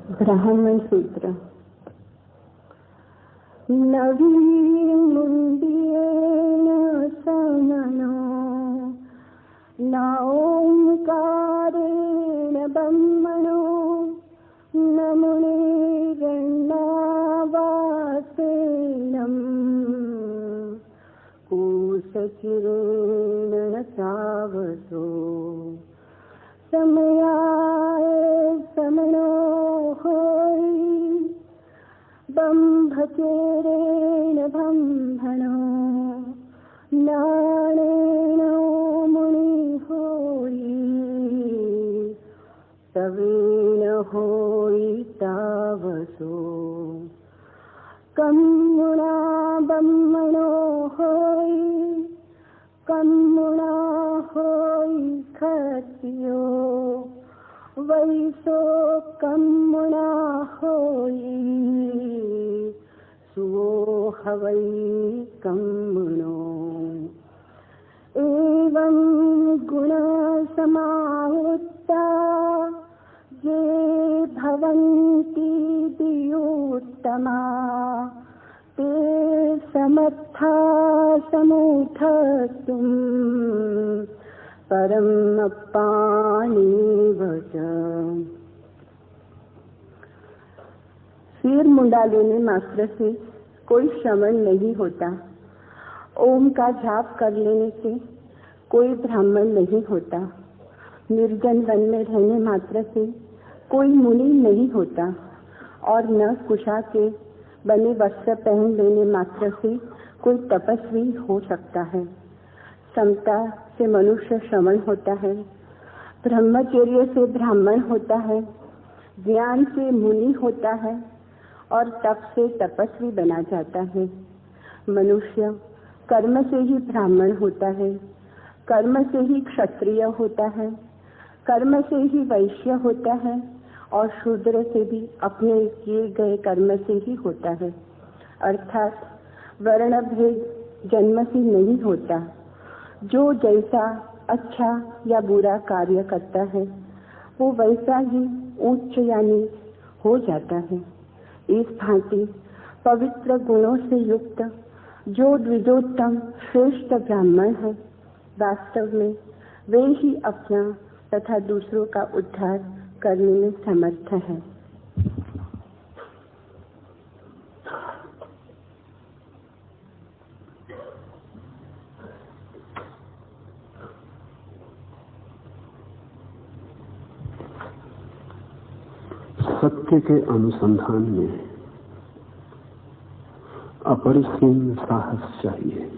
ब्राह्मण सूत्र। नवीन मुंडियेन समनो न ओंकारेण ब्रह्मणो न मुनिर्नावासेनम् कुशचिरेण न चावसो समयाय समनो होई ब्रह्मचर्येण ब्रह्मणो ज्ञानेन मुनि होई तवेन होई तावसो कम्मुना ब्रह्मणो होई कम्मुना होई क्षत्रियो वैसो कम्मुना होई सुवोह वै कम्मुनो एवं गुणसमाहुता ये भवन्ति दियोत्तमा ते समर्था समुद्धर्तुं परमपाणिव च। सिर मुंडा लेने मात्र से कोई श्रवण नहीं होता। ओम का जाप कर लेने से कोई ब्राह्मण नहीं होता। निर्जन वन में रहने मात्र से कोई मुनि नहीं होता और न कुशा के बने वस्त्र पहन लेने मात्र से कोई तपस्वी हो सकता है। समता से मनुष्य श्रवण होता है, ब्रह्मचर्य से ब्राह्मण होता है, ज्ञान से मुनि होता है और तप से तपस्वी बना जाता है। मनुष्य कर्म से ही ब्राह्मण होता है, कर्म से ही क्षत्रिय होता है, कर्म से ही वैश्य होता है और शूद्र से भी अपने किए गए कर्म से ही होता है। अर्थात वर्ण भेद जन्म से नहीं होता। जो जैसा अच्छा या बुरा कार्य करता है वो वैसा ही उच्च या नीच हो जाता है। इस भांति पवित्र गुणों से युक्त जो द्विजोत्तम श्रेष्ठ ब्राह्मण है, वास्तव में वे ही अपना तथा दूसरों का उद्धार करने में समर्थ है। सत्य के अनुसंधान में अपरिसीम साहस चाहिए।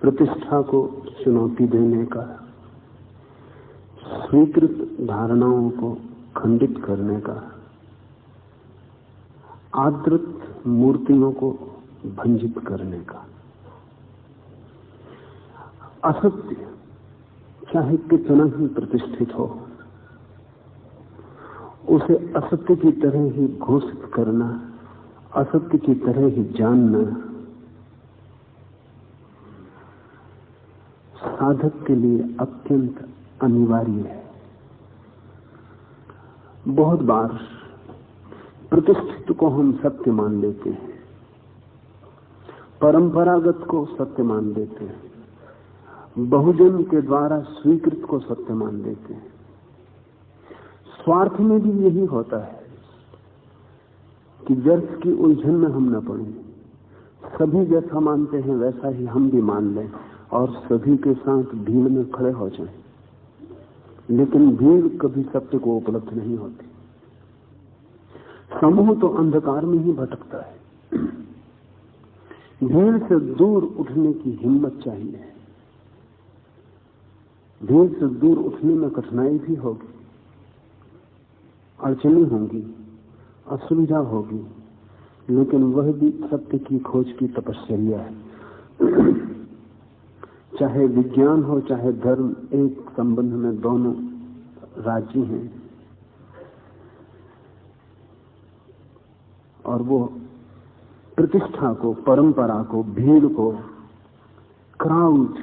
प्रतिष्ठा को चुनौती देने का, स्वीकृत धारणाओं को खंडित करने का, आदृत मूर्तियों को भंजित करने का। असत्य चाहे कितना ही प्रतिष्ठित हो, उसे असत्य की तरह ही घोषित करना, असत्य की तरह ही जानना साधक के लिए अत्यंत अनिवार्य है। बहुत बार प्रतिष्ठित को हम सत्य मान लेते हैं, परंपरागत को सत्य मान लेते हैं, बहुजन के द्वारा स्वीकृत को सत्य मान लेते हैं। स्वार्थ में भी यही होता है कि व्यर्थ की उलझन में हम न पड़ें। सभी जैसा मानते हैं वैसा ही हम भी मान लें और सभी के साथ भीड़ में खड़े हो जाएं। लेकिन भीड़ कभी सत्य को उपलब्ध नहीं होती। समूह तो अंधकार में ही भटकता है। भीड़ से दूर उठने की हिम्मत चाहिए। भीड़ से दूर उठने में कठिनाई भी होगी, अड़चने होंगी, असुविधा होगी, लेकिन वह भी सत्य की खोज की तपस्या है। चाहे विज्ञान हो चाहे धर्म, एक संबंध में दोनों राजी हैं और वो प्रतिष्ठा को, परंपरा को, भीड़ को, क्राउड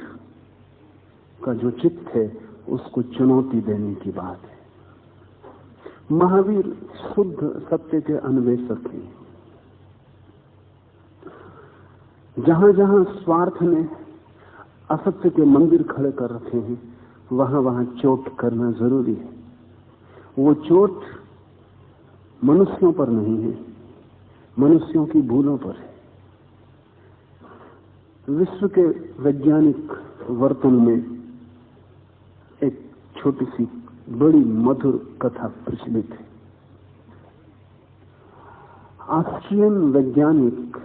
का जो चित्त है उसको चुनौती देने की बात है। महावीर शुद्ध सत्य के अन्वेषक हैं। जहां जहां स्वार्थ ने असत्य के मंदिर खड़े कर रखे हैं, वहां वहां चोट करना जरूरी है। वो चोट मनुष्यों पर नहीं है, मनुष्यों की भूलों पर है। विश्व के वैज्ञानिक वर्तन में एक छोटी सी बड़ी मधुर कथा प्रचलित है। ऑस्ट्रियन वैज्ञानिक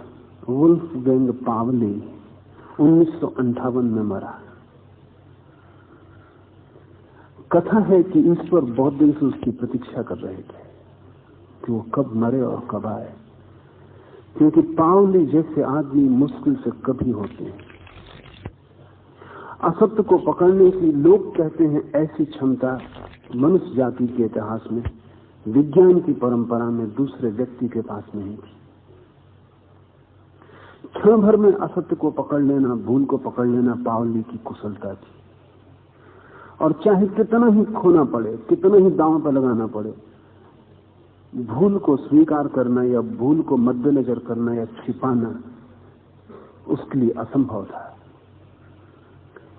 वुल्फगैंग पावली 1958 में मरा। कथा है कि ईश्वर बहुत दिन से उसकी प्रतीक्षा कर रहे थे कि वो कब मरे और कब आए, क्योंकि पावली जैसे आदमी मुश्किल से कभी होते हैं। असत्य को पकड़ने की लोग कहते हैं ऐसी क्षमता मनुष्य जाति के इतिहास में, विज्ञान की परंपरा में दूसरे व्यक्ति के पास नहीं थी। क्षण भर में असत्य को पकड़ लेना, भूल को पकड़ लेना पावली की कुशलता थी। और चाहे कितना ही खोना पड़े, कितना ही दांव पर लगाना पड़े, भूल को स्वीकार करना या भूल को मद्देनजर करना या छिपाना उसके लिए असंभव था।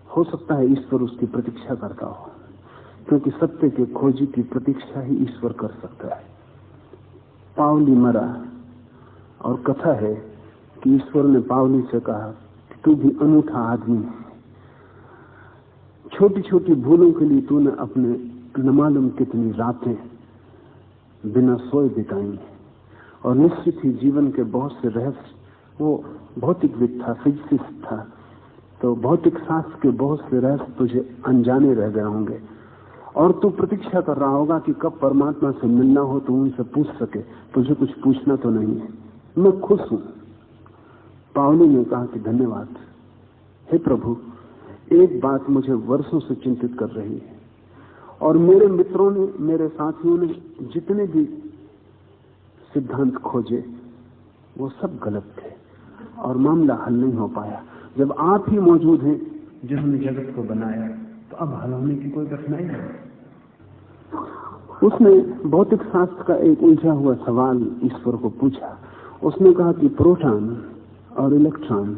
हो सकता है ईश्वर उसकी प्रतीक्षा करता हो, क्योंकि सत्य के खोजी की प्रतीक्षा ही ईश्वर कर सकता है। पावली मरा और कथा है कि ईश्वर ने पावली से कहा कि तू भी अनूठा आदमी है, छोटी छोटी भूलों के लिए तूने अपने न मालूम कितनी रातें बिना सोए बिताई, और निश्चित ही जीवन के बहुत से रहस्य, वो भौतिकविद था, फिजिसिस्ट था, तो भौतिक शास्त्र के बहुत से रहस्य तुझे अनजाने रह गए होंगे, और तू प्रतीक्षा कर रहा होगा कि कब परमात्मा से मिलना हो तो उनसे पूछ सके। तुझे कुछ पूछना तो नहीं है, मैं खुश हूं। पावली ने कहा कि धन्यवाद हे प्रभु, एक बात मुझे वर्षों से चिंतित कर रही है, और मेरे मित्रों ने, मेरे साथियों ने जितने भी सिद्धांत खोजे वो सब गलत थे और मामला हल नहीं हो पाया। जब आप ही मौजूद हैं जिन्होंने जगत को बनाया, तो अब हल होने की कोई कठिनाई नहीं। उसने भौतिक शास्त्र का एक उलझा हुआ सवाल ईश्वर को पूछा। उसने कहा कि प्रोटॉन और इलेक्ट्रॉन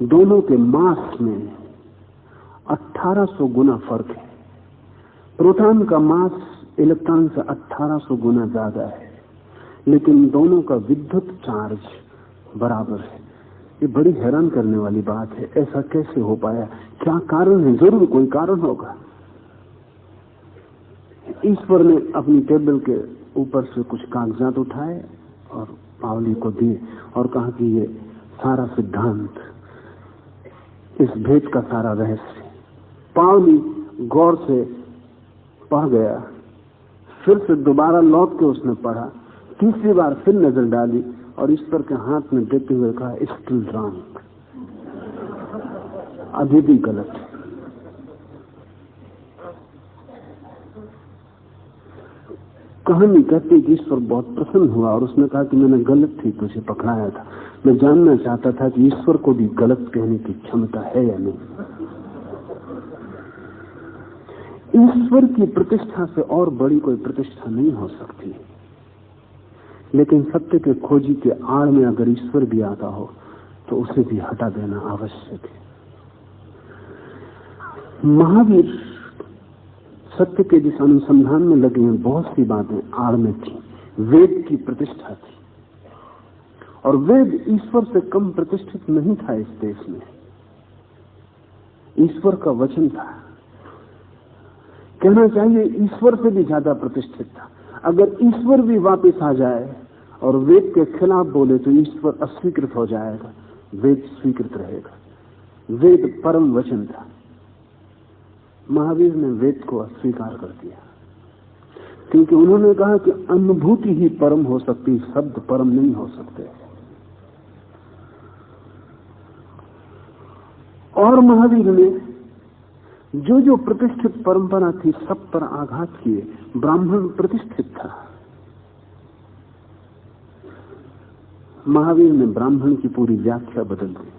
दोनों के मास में 1800 गुना फर्क है। प्रोटॉन का मास इलेक्ट्रॉन से 1800 गुना ज्यादा है, लेकिन दोनों का विद्युत चार्ज बराबर है। ये बड़ी हैरान करने वाली बात है। ऐसा कैसे हो पाया? क्या कारण है? जरूर कोई कारण होगा। ईश्वर ने अपनी टेबल के ऊपर से कुछ कागजात उठाए और पावली को दिए और कहा कि ये सारा सिद्धांत, इस भेद का सारा रहस्य। पावली गौर से पढ़ गया, फिर से दोबारा लौट के उसने पढ़ा, तीसरी बार फिर नजर डाली और ईश्वर के हाथ में देते हुए कहा स्टिल रॉन्ग, अभी भी गलत है। कहानी कहती कि ईश्वर बहुत प्रसन्न हुआ और उसने कहा कि मैंने गलत थी, तुझे पकड़ाया था। मैं जानना चाहता था कि ईश्वर को भी गलत कहने की क्षमता है या नहीं। ईश्वर की प्रतिष्ठा से और बड़ी कोई प्रतिष्ठा नहीं हो सकती, लेकिन सत्य के खोजी के आड़ में अगर ईश्वर भी आता हो तो उसे भी हटा देना आवश्यक है। महावीर सत्य के जिस अनुसंधान में लगे हैं, बहुत सी बातें आड़ में थी। वेद की प्रतिष्ठा थी, और वेद ईश्वर से कम प्रतिष्ठित नहीं था इस देश में। ईश्वर का वचन था, कहना चाहिए ईश्वर से भी ज्यादा प्रतिष्ठित था। अगर ईश्वर भी वापस आ जाए और वेद के खिलाफ बोले तो ईश्वर अस्वीकृत हो जाएगा, वेद स्वीकृत रहेगा। वेद परम वचन था। महावीर ने वेद को अस्वीकार कर दिया, क्योंकि उन्होंने कहा कि अनुभूति ही परम हो सकती, शब्द परम नहीं हो सकते। और महावीर ने जो जो प्रतिष्ठित परंपरा थी सब पर आघात किए। ब्राह्मण प्रतिष्ठित था, महावीर ने ब्राह्मण की पूरी व्याख्या बदल दी।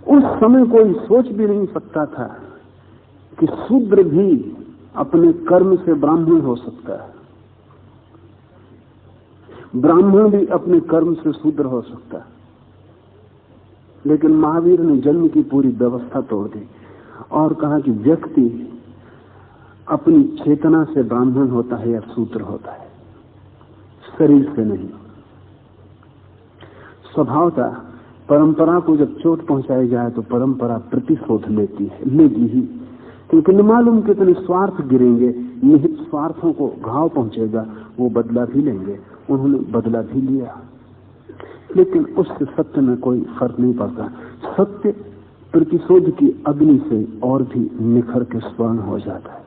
उस समय कोई सोच भी नहीं सकता था कि शूद्र भी अपने कर्म से ब्राह्मण हो सकता है, ब्राह्मण भी अपने कर्म से शूद्र हो सकता है। लेकिन महावीर ने जन्म की पूरी व्यवस्था तोड़ दी और कहा कि व्यक्ति अपनी चेतना से ब्राह्मण होता है या शूद्र होता है, शरीर से नहीं। स्वभावतः परंपरा को जब चोट पहुंचाई जाए तो परंपरा प्रतिशोध लेती है, लेगी ही, क्योंकि न मालूम कितने स्वार्थ गिरेंगे, निहित स्वार्थों को घाव पहुंचेगा, वो बदला भी लेंगे। उन्होंने बदला भी लिया, लेकिन उससे सत्य में कोई फर्क नहीं पड़ता। सत्य प्रतिशोध की अग्नि से और भी निखर के स्वर्ण हो जाता है।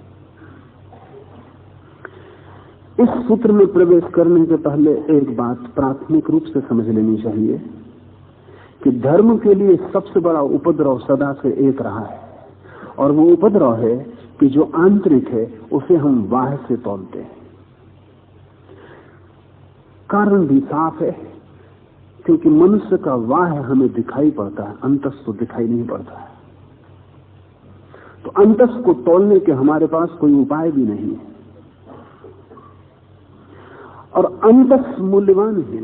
इस सूत्र में प्रवेश करने के पहले एक बात प्राथमिक रूप से समझ लेनी चाहिए कि धर्म के लिए सबसे बड़ा उपद्रव सदा से एक रहा है, और वो उपद्रव है कि जो आंतरिक है उसे हम बाह्य से तोलते हैं। कारण भी साफ है, क्योंकि मनुष्य का बाह्य हमें दिखाई पड़ता है, अंतस को दिखाई नहीं पड़ता है। तो अंतस को तोलने के हमारे पास कोई उपाय भी नहीं है, और अंतस मूल्यवान है,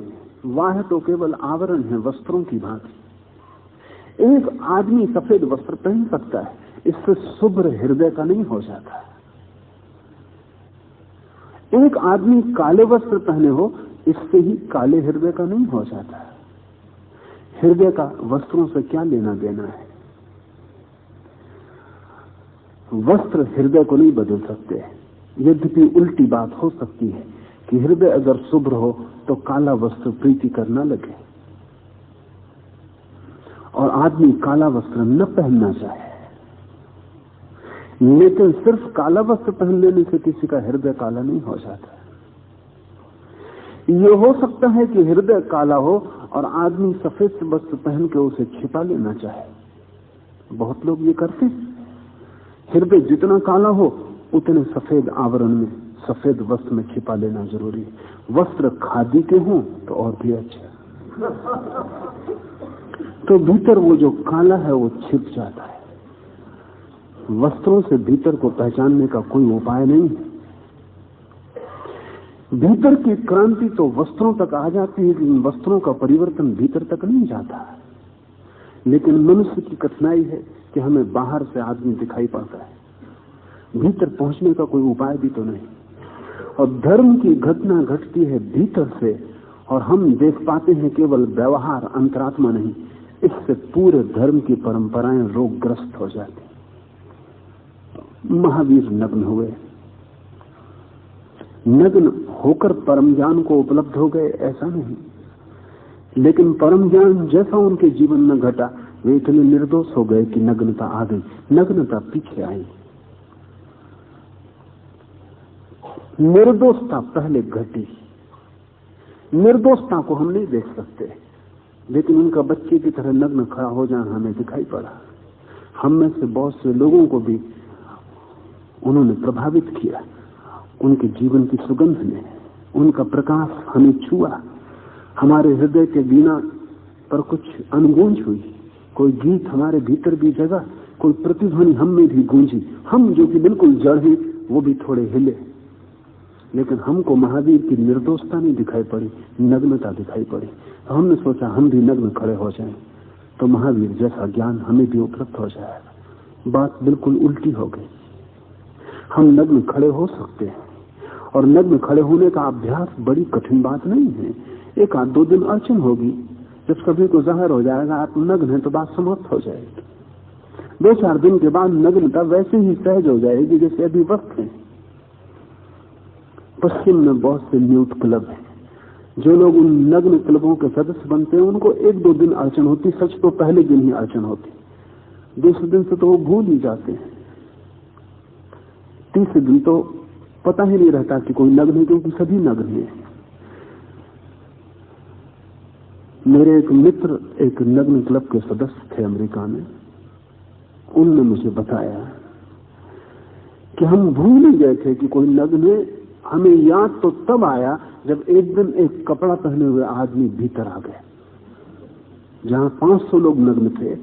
बाह्य तो केवल आवरण है, वस्त्रों की भांति। एक आदमी सफेद वस्त्र पहन सकता है, इससे शुभ्र हृदय का नहीं हो जाता। एक आदमी काले वस्त्र पहने हो, इससे ही काले हृदय का नहीं हो जाता। हृदय का वस्त्रों से क्या लेना देना है? वस्त्र हृदय को नहीं बदल सकते। यद्यपि उल्टी बात हो सकती है कि हृदय अगर शुभ्र हो तो काला वस्त्र प्रीतिकर न लगे, और आदमी काला वस्त्र न पहनना चाहे। लेकिन सिर्फ काला वस्त्र पहन लेने से किसी का हृदय काला नहीं हो जाता। ये हो सकता है कि हृदय काला हो और आदमी सफेद वस्त्र पहन के उसे छिपा लेना चाहे। बहुत लोग ये करते हैं। हृदय जितना काला हो उतने सफेद आवरण में, सफेद वस्त्र में छिपा लेना जरूरी है। वस्त्र खादी के हों तो और भी अच्छा, तो भीतर वो जो काला है वो छिप जाता है। वस्त्रों से भीतर को पहचानने का कोई उपाय नहीं है। भीतर की क्रांति तो वस्त्रों तक आ जाती है, लेकिन वस्त्रों का परिवर्तन भीतर तक नहीं जाता। लेकिन मनुष्य की कठिनाई है कि हमें बाहर से आदमी दिखाई पड़ता है, भीतर पहुंचने का कोई उपाय भी तो नहीं। और धर्म की घटना घटती है भीतर से, और हम देख पाते हैं केवल व्यवहार, अंतरात्मा नहीं। इससे पूरे धर्म की परंपराएं रोगग्रस्त हो जाती। महावीर नग्न हुए, नग्न होकर परम ज्ञान को उपलब्ध हो गए ऐसा नहीं, लेकिन परम ज्ञान जैसा उनके जीवन में घटा, वे इतने निर्दोष हो गए कि नग्नता आ गई। नग्नता पीछे आई, निर्दोषता पहले घटी। निर्दोषता को हम नहीं देख सकते, लेकिन उनका बच्चे की तरह नग्न खड़ा हो जाना हमें दिखाई पड़ा। हम में से बहुत से लोगों को भी उन्होंने प्रभावित किया। उनके जीवन की सुगंध ने, उनका प्रकाश हमें छुआ। हमारे हृदय के वीणा पर कुछ अनगूंज हुई, कोई गीत हमारे भीतर भी जगा, कोई प्रतिध्वनि हम में भी गूंजी। हम जो कि बिल्कुल जड़ हैं वो भी थोड़े हिले। लेकिन हमको महावीर की निर्दोषता नहीं दिखाई पड़ी, नग्नता दिखाई पड़ी। तो हमने सोचा हम भी नग्न खड़े हो जाएं, तो महावीर जैसा ज्ञान हमें भी उपलब्ध हो जाएगा। बात बिल्कुल उल्टी हो गई। हम नग्न खड़े हो सकते हैं, और नग्न खड़े होने का अभ्यास बड़ी कठिन बात नहीं है। एक आध दो दिन अड़चन होगी, जब सभी को जाहिर हो जाएगा आप नग्न हैं तो बात समाप्त हो जाएगी। 2-4 दिन के बाद नग्नता वैसे ही सहज हो जाएगी जैसे अभी वक्त है। पश्चिम में बहुत से न्यूट क्लब हैं, जो लोग उन नग्न क्लबों के सदस्य बनते हैं उनको 1-2 दिन अड़चन होती। सच तो पहले दिन ही अड़चन होती, दूसरे दिन से तो वो भूल ही जाते हैं। तीसरे दिन तो पता ही नहीं रहता कि कोई नग्न है, क्योंकि सभी नग्न हैं। मेरे एक मित्र एक नग्न क्लब के सदस्य थे अमेरिका में। उन्होंने मुझे बताया कि हम भूल ही गए थे कि कोई नग्न है। हमें याद तो तब आया जब एक दिन एक कपड़ा पहने हुए आदमी भीतर आ गए। जहां 500 लोग नग्न थे,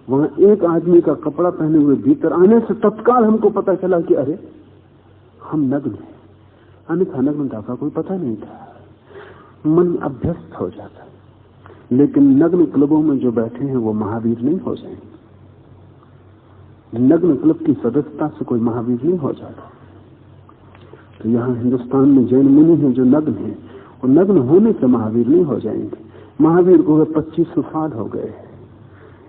वहां एक आदमी का कपड़ा पहने हुए भीतर आने से तत्काल हमको पता चला कि अरे हम नग्न हैं, अन्यथा नग्नता का कोई पता नहीं था। मन अभ्यस्त हो जाता। लेकिन नग्न क्लबों में जो बैठे हैं वो महावीर नहीं हो जाएंगे। नग्न क्लब की सदस्यता से कोई महावीर नहीं हो जाता। तो यहाँ हिंदुस्तान में जैन मुनि हैं जो नग्न हैं, और नग्न होने से महावीर नहीं हो जाएंगे। महावीर को 2500 साल हो गए।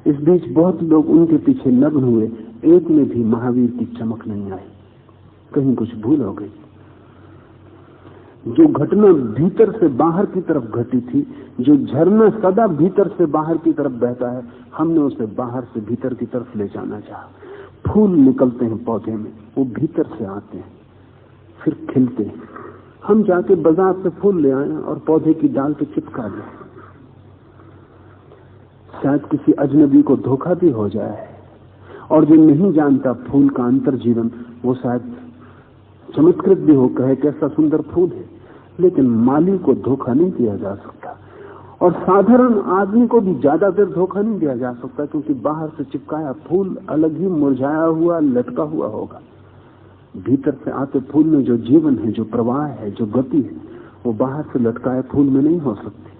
इस बीच बहुत लोग उनके पीछे नग्न हुए, एक में भी महावीर की चमक नहीं आई। कहीं कुछ भूल हो गई। जो घटना भीतर से बाहर की तरफ घटी थी, जो झरना सदा भीतर से बाहर की तरफ बहता है, हमने उसे बाहर से भीतर की तरफ ले जाना चाहा। फूल निकलते हैं पौधे में, वो भीतर से आते हैं, फिर खिलते हैं। हम जाके बाजार से फूल ले आए और पौधे की डाल पे चिपका दें। शायद किसी अजनबी को धोखा भी हो जाए, और जो नहीं जानता फूल का अंतर जीवन, वो शायद चमत्कृत भी हो, कहे कैसा सुंदर फूल है। लेकिन माली को धोखा नहीं दिया जा सकता, और साधारण आदमी को भी ज्यादा देर धोखा नहीं दिया जा सकता, क्योंकि बाहर से चिपकाया फूल अलग ही मुरझाया हुआ, लटका हुआ होगा। भीतर से आते फूल में जो जीवन है, जो प्रवाह है, जो गति है, वो बाहर से लटकाए फूल में नहीं हो सकती।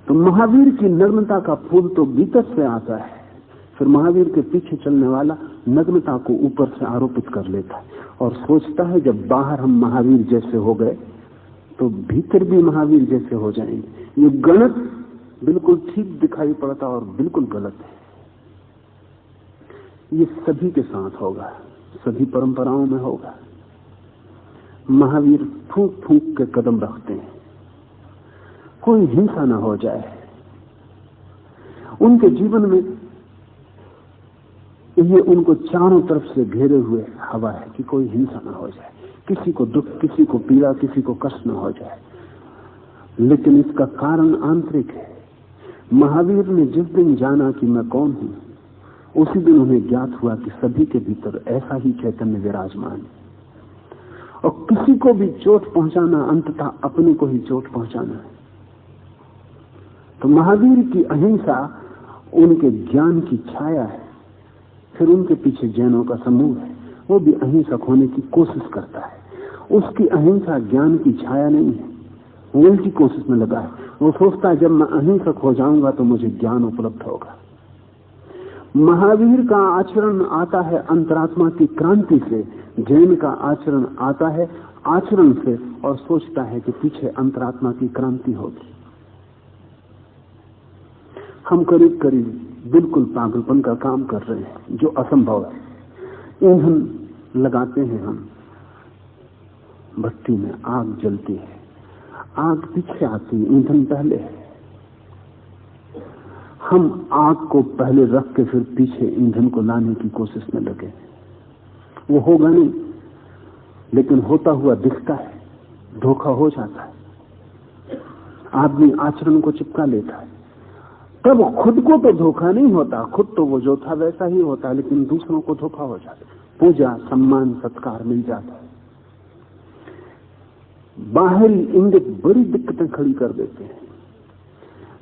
तो महावीर की नग्नता का फूल तो भीतर से आता है, फिर महावीर के पीछे चलने वाला नग्नता को ऊपर से आरोपित कर लेता है और सोचता है जब बाहर हम महावीर जैसे हो गए तो भीतर भी महावीर जैसे हो जाएंगे। ये गणित बिल्कुल ठीक दिखाई पड़ता और बिल्कुल गलत है। ये सभी के साथ होगा, सभी परंपराओं में होगा। महावीर फूंक फूंक के कदम रखते हैं, कोई हिंसा ना हो जाए। उनके जीवन में ये उनको चारों तरफ से घेरे हुए हवा है कि कोई हिंसा ना हो जाए, किसी को दुख, किसी को पीड़ा, किसी को कष्ट न हो जाए। लेकिन इसका कारण आंतरिक है। महावीर ने जिस दिन जाना कि मैं कौन हूं, उसी दिन उन्हें ज्ञात हुआ कि सभी के भीतर ऐसा ही चैतन्य विराजमान है, और किसी को भी चोट पहुंचाना अंततः अपने को ही चोट पहुंचाना है। तो महावीर की अहिंसा उनके ज्ञान की छाया है। फिर उनके पीछे जैनों का समूह है, वो भी अहिंसक होने की कोशिश करता है। उसकी अहिंसा ज्ञान की छाया नहीं है, वो उल्टी कोशिश में लगा है। वो सोचता है जब मैं अहिंसक हो जाऊंगा तो मुझे ज्ञान उपलब्ध होगा। महावीर का आचरण आता है अंतरात्मा की क्रांति से, जैन का आचरण आता है आचरण से, और सोचता है कि पीछे अंतरात्मा की क्रांति होगी। हम करीब करीब बिल्कुल पागलपन का काम कर रहे हैं, जो असंभव है। ईंधन लगाते हैं हम, भट्टी में आग जलती है, आग पीछे आती है, ईंधन पहले है। हम आग को पहले रख के फिर पीछे ईंधन को लाने की कोशिश में लगे। वो होगा नहीं, लेकिन होता हुआ दिखता है, धोखा हो जाता है। आदमी आचरण को चिपका लेता है, तब खुद को तो धोखा नहीं होता, खुद तो वो जो था वैसा ही होता है, लेकिन दूसरों को धोखा हो जाता है। पूजा, सम्मान, सत्कार मिल जाता है। बाहरी इंगित बड़ी दिक्कतें खड़ी कर देते हैं।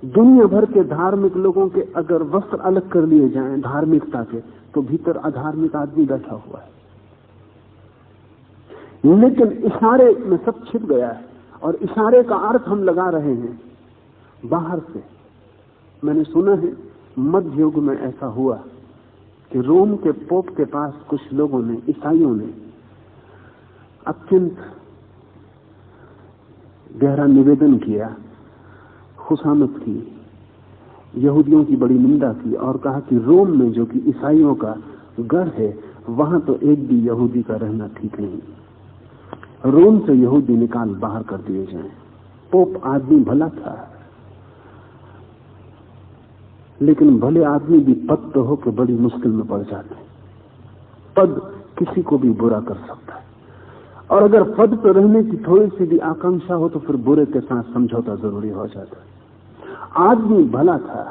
दुनिया भर के धार्मिक लोगों के अगर वस्त्र अलग कर लिए जाएं धार्मिकता के, तो भीतर अधार्मिक आदमी बैठा हुआ है। लेकिन इशारे में सब छिप गया है, और इशारे का अर्थ हम लगा रहे हैं बाहर से। मैंने सुना है मध्य युग में ऐसा हुआ कि रोम के पोप के पास कुछ लोगों ने, ईसाइयों ने, अत्यंत गहरा निवेदन किया, खुशामद की, यहूदियों की बड़ी निंदा की, और कहा कि रोम में जो कि ईसाइयों का गढ़ है, वहां तो एक भी यहूदी का रहना ठीक नहीं। रोम से यहूदी निकाल बाहर कर दिए जाएं। पोप आदमी भला था, लेकिन भले आदमी भी पद तो हो के बड़ी मुश्किल में पड़ जाते हैं। पद किसी को भी बुरा कर सकता है, और अगर पद पर रहने की थोड़ी सी भी आकांक्षा हो तो फिर बुरे के साथ समझौता जरूरी हो जाता है। आदमी भला था,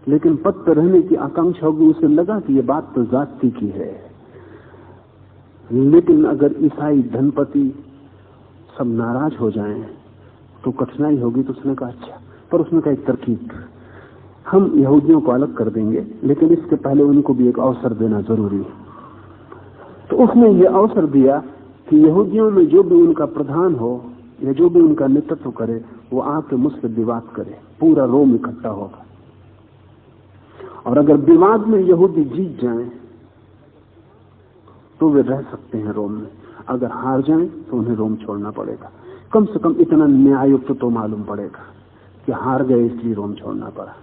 लेकिन पद पर रहने की आकांक्षा होगी, उसे लगा कि ये बात तो जाति की है। लेकिन अगर ईसाई धनपति सब नाराज हो जाएं तो कठिनाई होगी। तो उसने कहा अच्छा, पर उसने कहा एक तरकीब, हम यहूदियों को अलग कर देंगे, लेकिन इसके पहले उनको भी एक अवसर देना जरूरी है। तो उसने ये अवसर दिया कि यहूदियों में जो भी उनका प्रधान हो या जो भी उनका नेतृत्व करे वो आके मुझसे विवाद करे, पूरा रोम इकट्ठा होगा, और अगर विवाद में यहूदी जीत जाएं तो वे रह सकते हैं रोम में, अगर हार जाएं तो उन्हें रोम छोड़ना पड़ेगा। कम से कम इतना न्यायुक्त तो मालूम पड़ेगा कि हार गए इसलिए रोम छोड़ना पड़ा।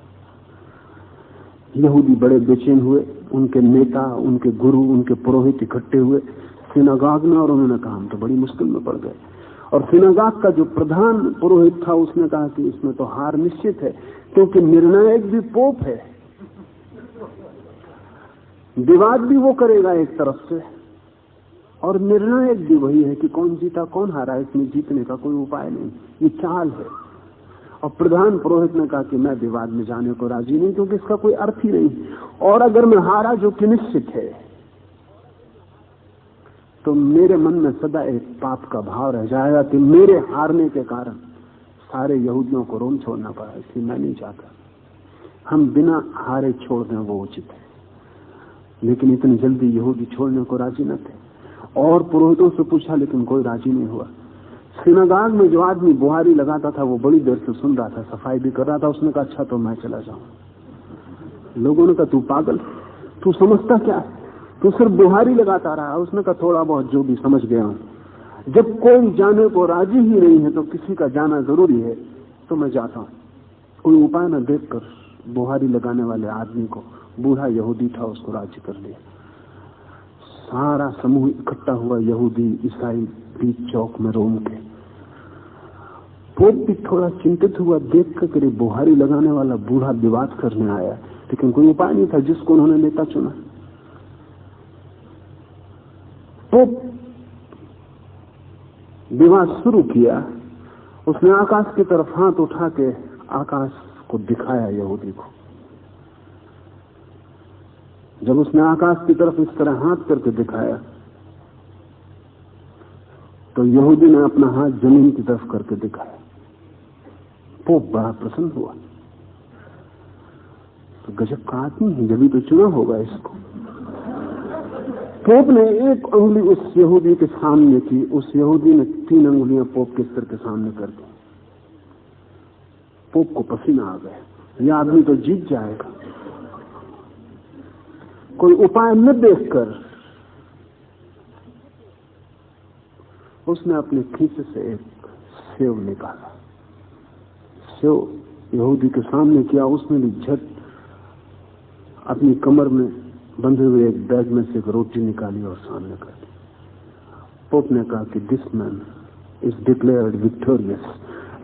यहूदी बड़े बेचैन हुए, उनके नेता, उनके गुरु, उनके पुरोहित इकट्ठे हुए सिनागाग में, और उन्होंने कहा हम तो बड़ी मुश्किल में पड़ गए। और सिनागाग का जो प्रधान पुरोहित था उसने कहा कि इसमें तो हार निश्चित है, क्योंकि निर्णायक भी पोप है, विवाद भी वो करेगा एक तरफ से, और निर्णायक भी वही है कि कौन जीता कौन हारा, इसमें जीतने का कोई उपाय नहीं, ये चाल है। और प्रधान पुरोहित ने कहा कि मैं विवाद में जाने को राजी नहीं, क्योंकि इसका कोई अर्थ ही नहीं, और अगर मैं हारा जो कि निश्चित है तो मेरे मन में सदा एक पाप का भाव रह जाएगा कि मेरे हारने के कारण सारे यहूदियों को रोम छोड़ना पड़ा, इसलिए मैं नहीं चाहता। हम बिना हारे छोड़ दें वो उचित है। लेकिन इतनी जल्दी यहूदी छोड़ने को राजी न थे, और पुरोहितों से पूछा लेकिन कोई राजी नहीं हुआ। सिनागाग में जो आदमी बुहारी लगाता था वो बड़ी देर से सुन रहा था, सफाई भी कर रहा था, उसने कहा अच्छा तो मैं चला जाऊं। लोगों ने कहा तू पागल, तू समझता क्या, तू सिर्फ बुहारी लगाता रहा। उसने कहा थोड़ा बहुत जो भी समझ गया हूं। जब कोई जाने को राजी ही नहीं है तो किसी का जाना जरूरी है, तो मैं जाता हूं। कोई उपाय न देखकर बुहारी लगाने वाले आदमी को, बूढ़ा यहूदी था, उसको राजी कर लिया। सारा समूह इकट्ठा हुआ, यहूदी ईसाई, बीच चौक में रोम के। पोप भी थोड़ा चिंतित हुआ, देख कर करीब बुहारी लगाने वाला बूढ़ा विवाद करने आया, लेकिन कोई उपाय नहीं था जिसको उन्होंने नेता चुना। पोप विवाद शुरू किया, उसने आकाश की तरफ हाथ उठा के आकाश को दिखाया यहूदी को। जब उसने आकाश की तरफ इस तरह हाथ करके दिखाया तो यहूदी ने अपना हाथ जमीन की तरफ करके दिखाया। पोप बड़ा प्रसन्न हुआ, तो गजब का आदमी है, जब भी तो चुना होगा इसको। पोप ने एक उंगली उस यहूदी के सामने की, उस यहूदी ने 3 अंगुलियां पोप के सिर के सामने कर दी। पोप को पसीना आ गया, यह आदमी तो जीत जाएगा। कोई उपाय न देखकर उसने अपने खीसे से एक सेव निकाला, सेव यहूदी के सामने किया। उसने भी झट अपनी कमर में बंधे हुए एक बैग में से एक रोटी निकाली और सामने कर दी। पोप ने कहा कि this man is declared victorious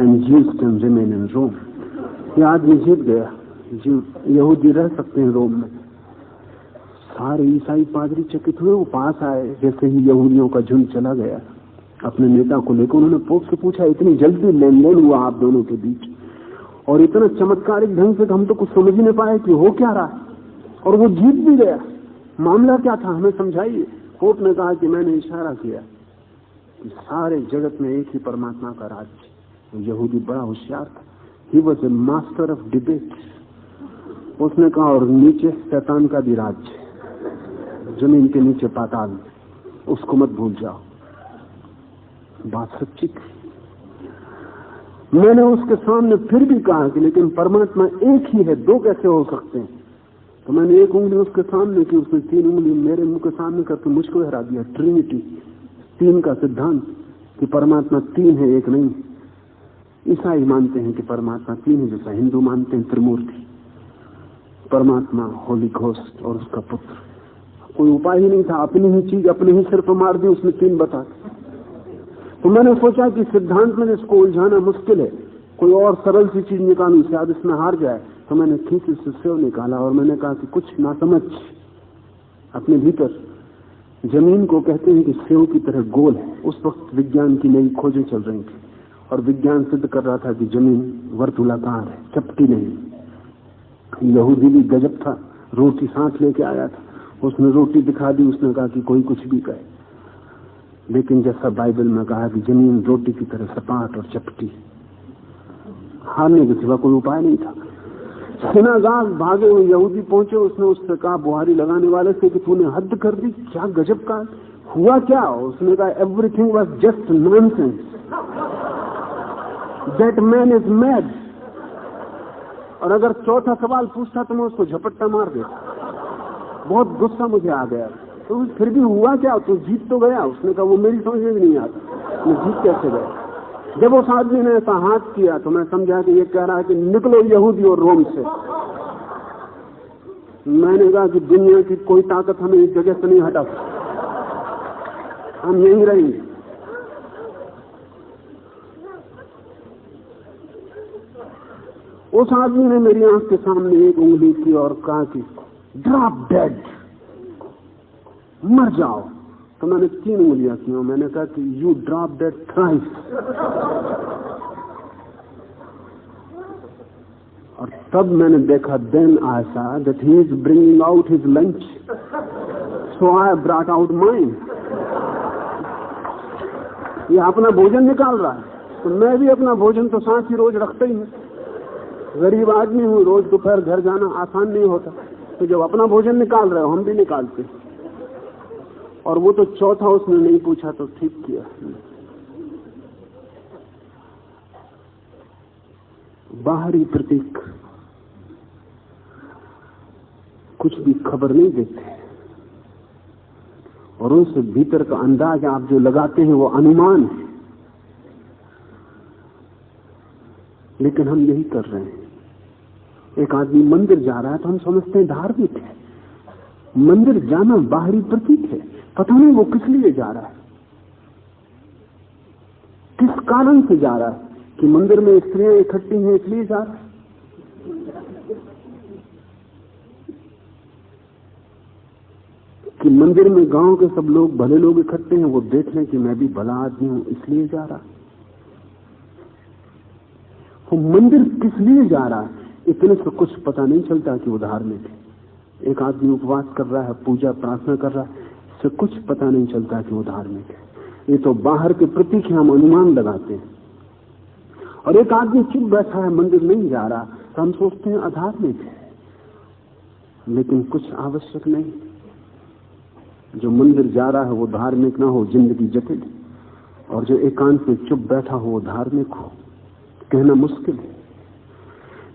and Jeeves can remain in Rome. यह आदमी जीत गया, यहूदी रह सकते हैं रोम में। सारे ईसाई पादरी चकित हुए, वो पास आए। जैसे ही यहूदियों का झुंड चला गया अपने नेता को लेकर, उन्होंने पोप से पूछा इतनी जल्दी लेन देन हुआ आप दोनों के बीच, और इतना चमत्कारिक ढंग से हम तो कुछ समझ ही नहीं पाए कि हो क्या रहा, और वो जीत भी गया, मामला क्या था, हमें समझाइए। पोप ने कहा कि मैंने इशारा किया कि सारे जगत में एक ही परमात्मा का राज्य। यहूदी बड़ा होशियार था, he was a master of debate. उसने कहा और नीचे शैतान का भी राज्य, जमीन के नीचे पाताल में, उसको मत भूल जाओ। बात सच्ची थी। मैंने उसके सामने फिर भी कहा कि लेकिन परमात्मा एक ही है, 2 कैसे हो सकते हैं। तो मैंने एक उंगली उसके सामने की, उसने 3 उंगली मेरे मुंह के सामने करके मुझको हरा दिया। ट्रिनिटी, 3 का सिद्धांत कि परमात्मा 3 है, एक नहीं। ईसाई मानते हैं कि परमात्मा 3 है, जैसा हिंदू मानते हैं त्रिमूर्ति, परमात्मा, होली घोस्ट और उसका पुत्र। कोई उपाय ही नहीं था, अपनी ही चीज अपने ही सिर पर मार दी उसने 3 बता। तो मैंने सोचा कि सिद्धांत में इसको उलझाना मुश्किल है, कोई और सरल सी चीज निकालूं, शायद इसमें हार जाए। तो मैंने खींच से सेव निकाला और मैंने कहा कि कुछ ना समझ अपने भीतर। जमीन को कहते हैं कि सेव की तरह गोल है। उस वक्त विज्ञान की नई खोजें चल रही थी और विज्ञान सिद्ध कर रहा था कि जमीन वर्तुलाकार है, चपटी नहीं। यहूदी भी गजब था, रोटी साथ लेके आया था, उसने रोटी दिखा दी। उसने कहा कि कोई कुछ भी कहे, लेकिन जैसा बाइबल में कहा कि जमीन रोटी की तरह सपाट और चपटी, हारने के सिवा कोई उपाय नहीं था। सिनागाग भागे हुए यहूदी पहुंचे, उसने उससे कहा बुहारी लगाने वाले से कि तूने हद कर दी, क्या गजब का हुआ क्या? उसने कहा everything was just nonsense, that man is mad. और अगर चौथा सवाल पूछता तो मैं उसको झपट्टा मार देता। बहुत गुस्सा मुझे आ गया। तो फिर भी हुआ क्या, तू जीत तो गया? उसने कहा वो मेरी समझ में भी नहीं आता, मैं जीत कैसे गया? जब उस आदमी ने ऐसा हाथ किया तो मैं समझा कि ये कह रहा है कि निकलो यहूदी और रोम से। मैंने कहा कि दुनिया की कोई ताकत हमें इस जगह से नहीं हटा सकती, हम यहीं रहेंगे। उस आदमी ने मेरी आंख के सामने एक उंगली की और कहा कि ड्रॉप डेड, मर जाओ। तो मैंने 3 उंगलियां की और मैंने कहा कि यू ड्रॉप डेड थ्राइस। और तब मैंने देखा, then I saw that he is bringing out his lunch, so I brought out mine. ये अपना भोजन निकाल रहा है, तो मैं भी अपना भोजन तो साथ ही रोज रखता ही हूं। गरीब आदमी हूं, रोज दोपहर घर जाना आसान नहीं होता, तो जब अपना भोजन निकाल रहे हो हम भी निकालते। और वो तो चौथा उसने नहीं पूछा तो ठीक किया। बाहरी प्रतीक कुछ भी खबर नहीं देते, और उनसे भीतर का अंदाज आप जो लगाते हैं वो अनुमान है। लेकिन हम यही कर रहे हैं। एक आदमी मंदिर जा रहा है तो हम समझते हैं धार्मिक है। मंदिर जाना बाहरी प्रतीक है, पता नहीं वो किस लिए जा रहा है, किस कारण से जा रहा है। कि मंदिर में स्त्रियां इकट्ठी हैं इसलिए जा रहा है, कि मंदिर में गांव के सब लोग भले लोग इकट्ठे हैं, वो देख लें कि मैं भी भला आदमी हूं इसलिए जा रहा। वो मंदिर किस लिए जा रहा है, इतने से कुछ पता नहीं चलता कि वो धार्मिक है। एक आदमी उपवास कर रहा है, पूजा प्रार्थना कर रहा है, इससे कुछ पता नहीं चलता कि वो धार्मिक है। ये तो बाहर के प्रतीक हम अनुमान लगाते हैं। और एक आदमी चुप बैठा है, मंदिर नहीं जा रहा, तो हम सोचते हैं अधार्मिक है। लेकिन कुछ आवश्यक नहीं, जो मंदिर जा रहा है वो धार्मिक ना हो, जिंदगी जटिल। और जो एकांत में चुप बैठा हो वो धार्मिक हो, कहना मुश्किल है।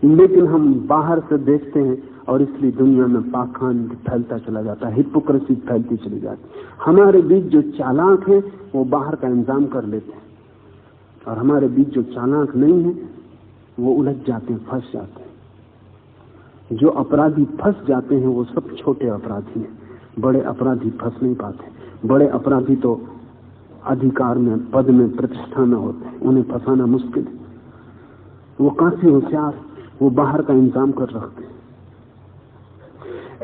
लेकिन हम बाहर से देखते हैं और इसलिए दुनिया में पाखंड फैलता चला जाता है, हिपोक्रेसी फैलती चली जाती। हमारे बीच जो चालाक है वो बाहर का इंतजाम कर लेते हैं, और हमारे बीच जो चालाक नहीं है वो उलझ जाते हैं, फंस जाते हैं। जो अपराधी फंस जाते हैं वो सब छोटे अपराधी हैं, बड़े अपराधी फंस नहीं पाते। बड़े अपराधी तो अधिकार में, पद में, प्रतिष्ठा में होते हैं, उन्हें फंसाना मुश्किल है। वो काफी होशियार, वो बाहर का इंतजाम कर रखते हैं।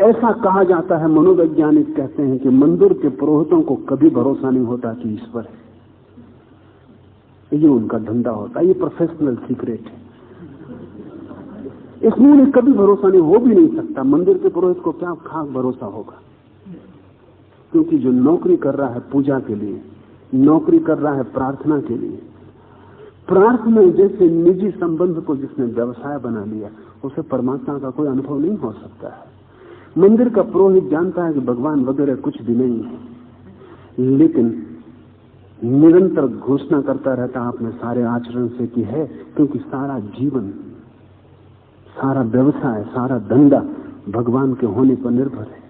ऐसा कहा जाता है, मनोवैज्ञानिक कहते हैं कि मंदिर के पुरोहितों को कभी भरोसा नहीं होता कि ईश्वर है। ये उनका धंधा होता है, ये प्रोफेशनल सीक्रेट है। इसमें उन्हें कभी भरोसा नहीं, हो भी नहीं सकता। मंदिर के पुरोहित को क्या खास भरोसा होगा, क्योंकि जो नौकरी कर रहा है पूजा के लिए, नौकरी कर रहा है प्रार्थना के लिए, प्रार्थना जैसे निजी संबंध को जिसने व्यवसाय बना लिया, उसे परमात्मा का कोई अनुभव नहीं हो सकता है। मंदिर का पुरोहित जानता है कि भगवान वगैरह कुछ भी नहीं है, लेकिन निरंतर घोषणा करता रहता है अपने सारे आचरण से कि है, क्योंकि सारा जीवन, सारा व्यवसाय, सारा धंधा भगवान के होने पर निर्भर है।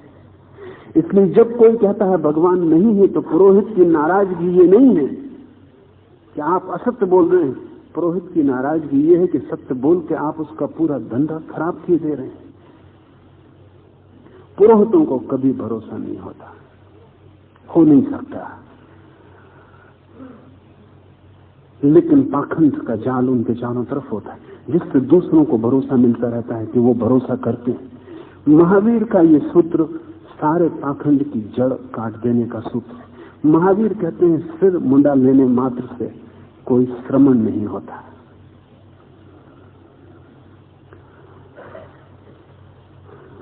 इसलिए जब कोई कहता है भगवान नहीं है, तो पुरोहित की नाराजगी ये नहीं है कि आप असत्य बोल रहे हैं। पुरोहित की नाराजगी ये है कि सत्य बोल के आप उसका पूरा धंधा खराब किए दे रहे हैं। पुरोहितों को कभी भरोसा नहीं होता, हो नहीं सकता। लेकिन पाखंड का जाल उनके चारों तरफ होता है, जिससे दूसरों को भरोसा मिलता रहता है कि वो भरोसा करते हैं। महावीर का ये सूत्र सारे पाखंड की जड़ काट देने का सूत्र है। महावीर कहते हैं सिर मुंडा लेने मात्र से कोई श्रमण नहीं होता।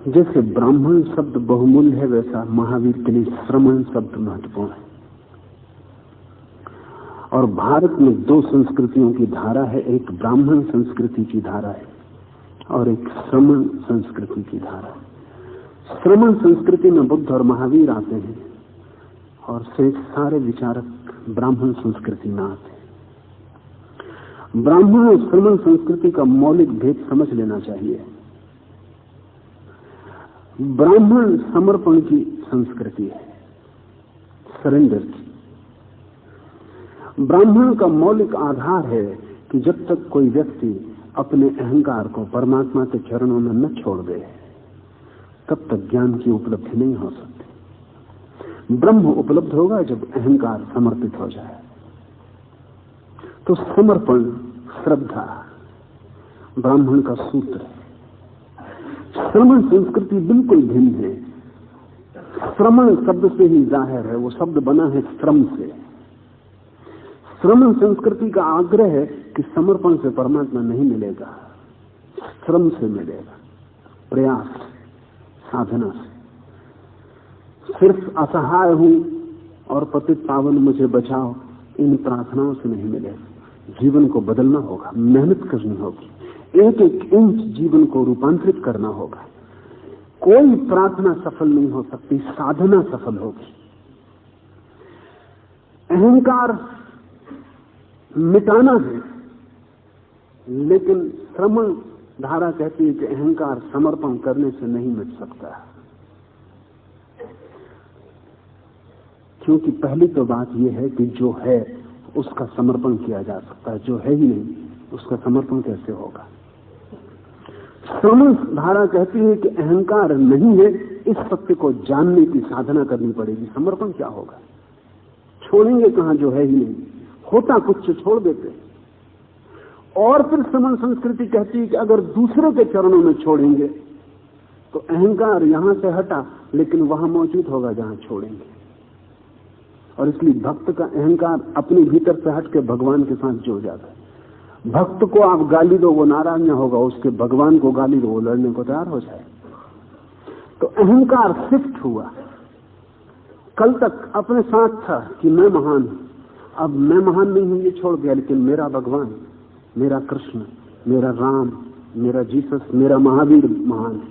जैसे ब्राह्मण शब्द बहुमूल्य है, वैसा महावीर के लिए श्रमण शब्द महत्वपूर्ण है। और भारत में 2 संस्कृतियों की धारा है, एक ब्राह्मण संस्कृति की धारा है, और एक श्रमण संस्कृति की धारा। श्रमण संस्कृति में बुद्ध और महावीर आते हैं और शेष सारे विचारक ब्राह्मण संस्कृति में आते हैं। ब्राह्मण और श्रमण संस्कृति का मौलिक भेद समझ लेना चाहिए। ब्राह्मण समर्पण की संस्कृति है, सरेंडर की। ब्राह्मण का मौलिक आधार है कि जब तक कोई व्यक्ति अपने अहंकार को परमात्मा के चरणों में न छोड़ दे, तब तक ज्ञान की उपलब्धि नहीं हो सकती। ब्रह्म उपलब्ध होगा जब अहंकार समर्पित हो जाए। तो समर्पण, श्रद्धा ब्राह्मण का सूत्र है। श्रमण संस्कृति बिल्कुल भिन्न है। श्रमण शब्द से ही जाहिर है, वो शब्द बना है श्रम से। श्रमण संस्कृति का आग्रह है कि समर्पण से परमात्मा नहीं मिलेगा, श्रम से मिलेगा, प्रयास, साधना से। सिर्फ असहाय हूं और पतित पावन मुझे बचाओ, इन प्रार्थनाओं से नहीं मिलेगा। जीवन को बदलना होगा, मेहनत करनी होगी, एक एक इंच जीवन को रूपांतरित करना होगा। कोई प्रार्थना सफल नहीं हो सकती, साधना सफल होगी। अहंकार मिटाना है, लेकिन श्रमण धारा कहती है कि अहंकार समर्पण करने से नहीं मिट सकता। क्योंकि पहली तो बात यह है कि जो है उसका समर्पण किया जा सकता है, जो है ही नहीं उसका समर्पण कैसे होगा। श्रमण धारा कहती है कि अहंकार नहीं है, इस सत्य को जानने की साधना करनी पड़ेगी। समर्पण क्या होगा, छोड़ेंगे कहां जो है ही नहीं, होता कुछ से छोड़ देते। और फिर श्रमण संस्कृति कहती है कि अगर दूसरे के चरणों में छोड़ेंगे तो अहंकार यहां से हटा, लेकिन वहां मौजूद होगा जहां छोड़ेंगे। और इसलिए भक्त का अहंकार अपने भीतर से हट के भगवान के साथ जुड़ जाता है। भक्त को आप गाली दो वो नाराज न होगा, उसके भगवान को गाली दो वो लड़ने को तैयार हो जाए। तो अहंकार शिफ्ट हुआ। कल तक अपने साथ था कि मैं महान हूं, अब मैं महान नहीं हूं ये छोड़ दिया, लेकिन मेरा भगवान, मेरा कृष्ण, मेरा राम, मेरा जीसस, मेरा महावीर महान है।